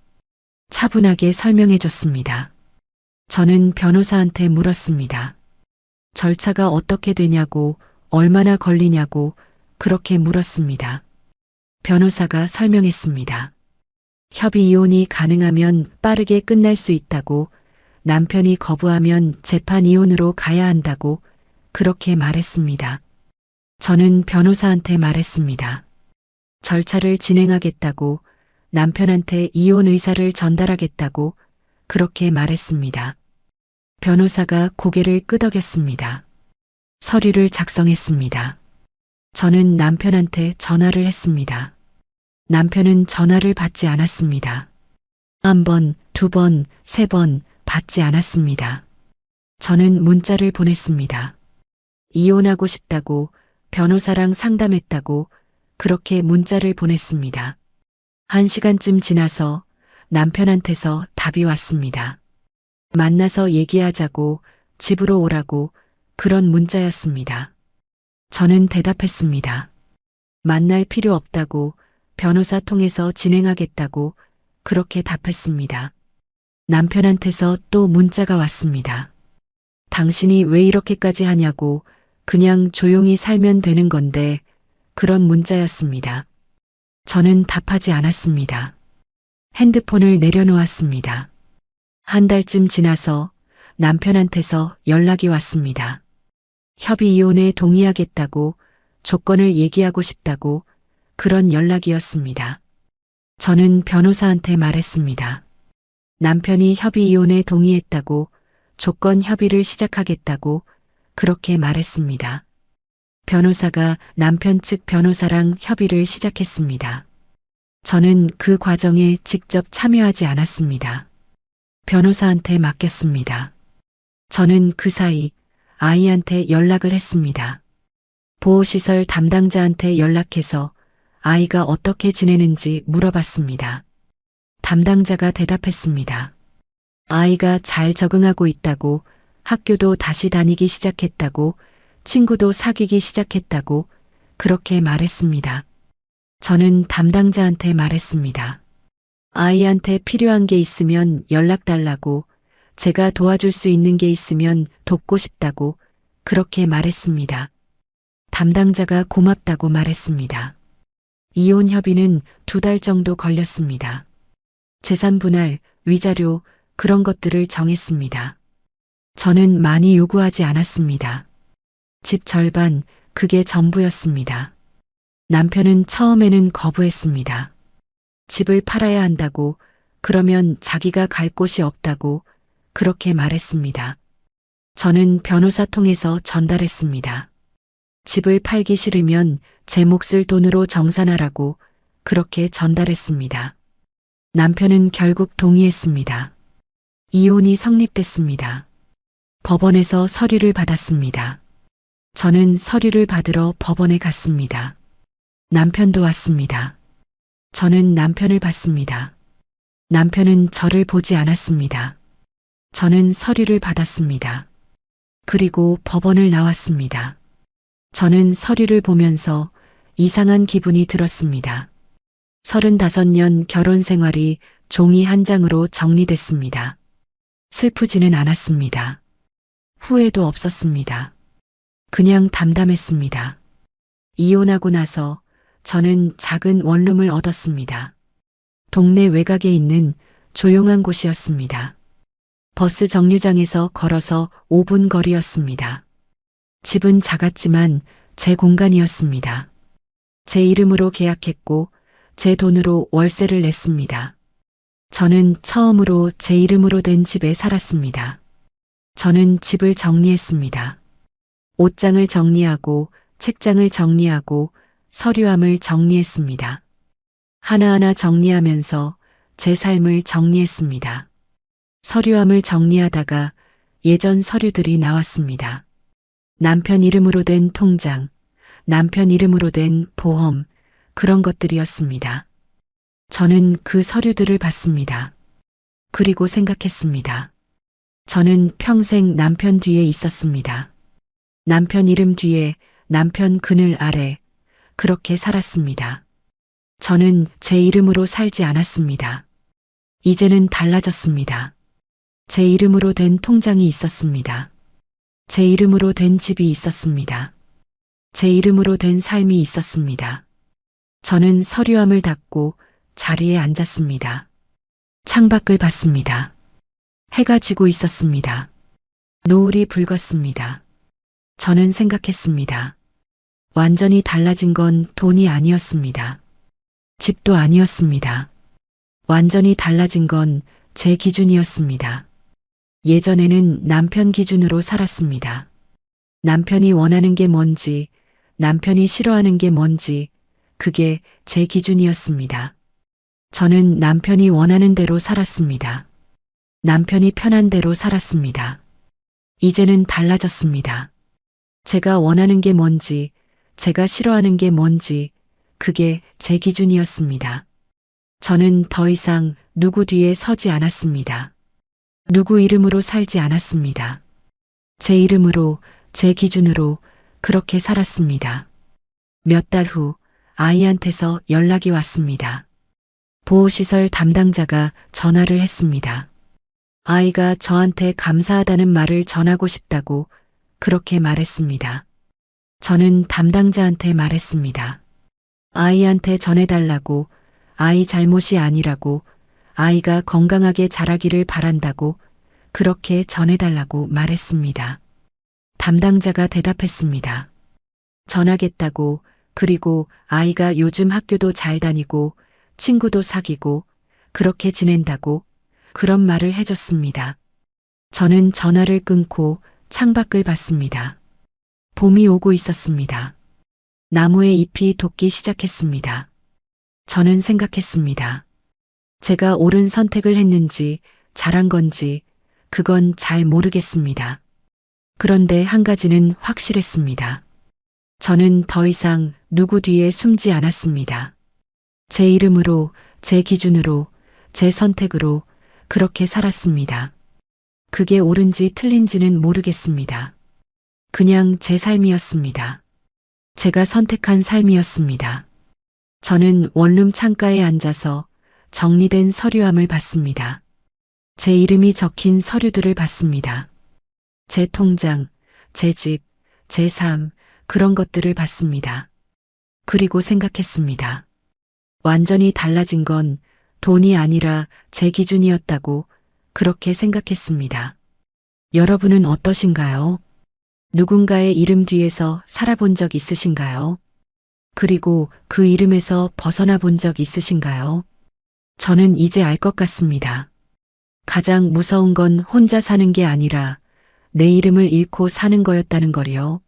차분하게 설명해 줬습니다. 저는 변호사한테 물었습니다. 절차가 어떻게 되냐고, 얼마나 걸리냐고 그렇게 물었습니다. 변호사가 설명했습니다. 협의 이혼이 가능하면 빠르게 끝날 수 있다고, 남편이 거부하면 재판 이혼으로 가야 한다고 그렇게 말했습니다. 저는 변호사한테 말했습니다. 절차를 진행하겠다고, 남편한테 이혼 의사를 전달하겠다고 그렇게 말했습니다. 변호사가 고개를 끄덕였습니다. 서류를 작성했습니다. 저는 남편한테 전화를 했습니다. 남편은 전화를 받지 않았습니다. 한 번, 두 번, 세 번 받지 않았습니다. 저는 문자를 보냈습니다. 이혼하고 싶다고, 변호사랑 상담했다고 그렇게 문자를 보냈습니다. 1시간쯤 지나서 남편한테서 답이 왔습니다. 만나서 얘기하자고, 집으로 오라고 그런 문자였습니다. 저는 대답했습니다. 만날 필요 없다고, 변호사 통해서 진행하겠다고 그렇게 답했습니다. 남편한테서 또 문자가 왔습니다. 당신이 왜 이렇게까지 하냐고, 그냥 조용히 살면 되는 건데, 그런 문자였습니다. 저는 답하지 않았습니다. 핸드폰을 내려놓았습니다. 한 달쯤 지나서 남편한테서 연락이 왔습니다. 협의 이혼에 동의하겠다고, 조건을 얘기하고 싶다고 그런 연락이었습니다. 저는 변호사한테 말했습니다. 남편이 협의 이혼에 동의했다고, 조건 협의를 시작하겠다고 그렇게 말했습니다. 변호사가 남편 측 변호사랑 협의를 시작했습니다. 저는 그 과정에 직접 참여하지 않았습니다. 변호사한테 맡겼습니다. 저는 그 사이 아이한테 연락을 했습니다. 보호시설 담당자한테 연락해서 아이가 어떻게 지내는지 물어봤습니다. 담당자가 대답했습니다. 아이가 잘 적응하고 있다고, 학교도 다시 다니기 시작했다고, 친구도 사귀기 시작했다고 그렇게 말했습니다. 저는 담당자한테 말했습니다. 아이한테 필요한 게 있으면 연락 달라고, 제가 도와줄 수 있는 게 있으면 돕고 싶다고 그렇게 말했습니다. 담당자가 고맙다고 말했습니다. 이혼 협의는 2달 정도 걸렸습니다. 재산 분할, 위자료, 그런 것들을 정했습니다. 저는 많이 요구하지 않았습니다. 집 절반, 그게 전부였습니다. 남편은 처음에는 거부했습니다. 집을 팔아야 한다고, 그러면 자기가 갈 곳이 없다고 그렇게 말했습니다. 저는 변호사 통해서 전달했습니다. 집을 팔기 싫으면 제 몫을 돈으로 정산하라고 그렇게 전달했습니다. 남편은 결국 동의했습니다. 이혼이 성립됐습니다. 법원에서 서류를 받았습니다. 저는 서류를 받으러 법원에 갔습니다. 남편도 왔습니다. 저는 남편을 봤습니다. 남편은 저를 보지 않았습니다. 저는 서류를 받았습니다. 그리고 법원을 나왔습니다. 저는 서류를 보면서 이상한 기분이 들었습니다. 35년 결혼 생활이 종이 한 장으로 정리됐습니다. 슬프지는 않았습니다. 후회도 없었습니다. 그냥 담담했습니다. 이혼하고 나서 저는 작은 원룸을 얻었습니다. 동네 외곽에 있는 조용한 곳이었습니다. 버스 정류장에서 걸어서 5분 거리였습니다. 집은 작았지만 제 공간이었습니다. 제 이름으로 계약했고 제 돈으로 월세를 냈습니다. 저는 처음으로 제 이름으로 된 집에 살았습니다. 저는 집을 정리했습니다. 옷장을 정리하고 책장을 정리하고 서류함을 정리했습니다. 하나하나 정리하면서 제 삶을 정리했습니다. 서류함을 정리하다가 예전 서류들이 나왔습니다. 남편 이름으로 된 통장, 남편 이름으로 된 보험, 그런 것들이었습니다. 저는 그 서류들을 봤습니다. 그리고 생각했습니다. 저는 평생 남편 뒤에 있었습니다. 남편 이름 뒤에, 남편 그늘 아래, 그렇게 살았습니다. 저는 제 이름으로 살지 않았습니다. 이제는 달라졌습니다. 제 이름으로 된 통장이 있었습니다. 제 이름으로 된 집이 있었습니다. 제 이름으로 된 삶이 있었습니다. 저는 서류함을 닫고 자리에 앉았습니다. 창밖을 봤습니다. 해가 지고 있었습니다. 노을이 붉었습니다. 저는 생각했습니다. 완전히 달라진 건 돈이 아니었습니다. 집도 아니었습니다. 완전히 달라진 건 제 기준이었습니다. 예전에는 남편 기준으로 살았습니다. 남편이 원하는 게 뭔지, 남편이 싫어하는 게 뭔지, 그게 제 기준이었습니다. 저는 남편이 원하는 대로 살았습니다. 남편이 편한 대로 살았습니다. 이제는 달라졌습니다. 제가 원하는 게 뭔지, 제가 싫어하는 게 뭔지, 그게 제 기준이었습니다. 저는 더 이상 누구 뒤에 서지 않았습니다. 누구 이름으로 살지 않았습니다. 제 이름으로, 제 기준으로 그렇게 살았습니다. 몇 달 후 아이한테서 연락이 왔습니다. 보호시설 담당자가 전화를 했습니다. 아이가 저한테 감사하다는 말을 전하고 싶다고 그렇게 말했습니다. 저는 담당자한테 말했습니다. 아이한테 전해달라고, 아이 잘못이 아니라고, 아이가 건강하게 자라기를 바란다고 그렇게 전해달라고 말했습니다. 담당자가 대답했습니다. 전하겠다고, 그리고 아이가 요즘 학교도 잘 다니고 친구도 사귀고 그렇게 지낸다고 그런 말을 해줬습니다. 저는 전화를 끊고 창밖을 봤습니다. 봄이 오고 있었습니다. 나무에 잎이 돋기 시작했습니다. 저는 생각했습니다. 제가 옳은 선택을 했는지 잘한 건지 그건 잘 모르겠습니다. 그런데 한 가지는 확실했습니다. 저는 더 이상 누구 뒤에 숨지 않았습니다. 제 이름으로, 제 기준으로, 제 선택으로 그렇게 살았습니다. 그게 옳은지 틀린지는 모르겠습니다. 그냥 제 삶이었습니다. 제가 선택한 삶이었습니다. 저는 원룸 창가에 앉아서 정리된 서류함을 봤습니다. 제 이름이 적힌 서류들을 봤습니다. 제 통장, 제 집, 제 삶, 그런 것들을 봤습니다. 그리고 생각했습니다. 완전히 달라진 건 돈이 아니라 제 기준이었다고 그렇게 생각했습니다. 여러분은 어떠신가요? 누군가의 이름 뒤에서 살아본 적 있으신가요? 그리고 그 이름에서 벗어나 본 적 있으신가요? 저는 이제 알 것 같습니다. 가장 무서운 건 혼자 사는 게 아니라 내 이름을 잃고 사는 거였다는 거리요.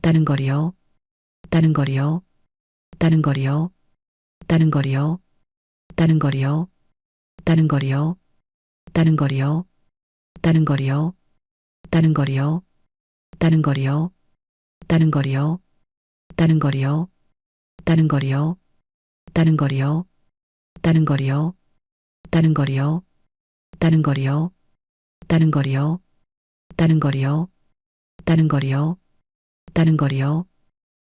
다는 거리요. 다는 거리요. 다는 거리요. 다는 거리요. 다는 거리요. 다는 거리요. 다는 거리요. 다는 거리요. 다는 거리요. 다는 거리요. 다는 거리요. 다는 거리요. 다른 거리요. 다른 거리요. 다른 거리요. 다른 거리요. 다른 거리요. 다른 거리요. 다른 거리요. 다른 거리요. 다른 거리요.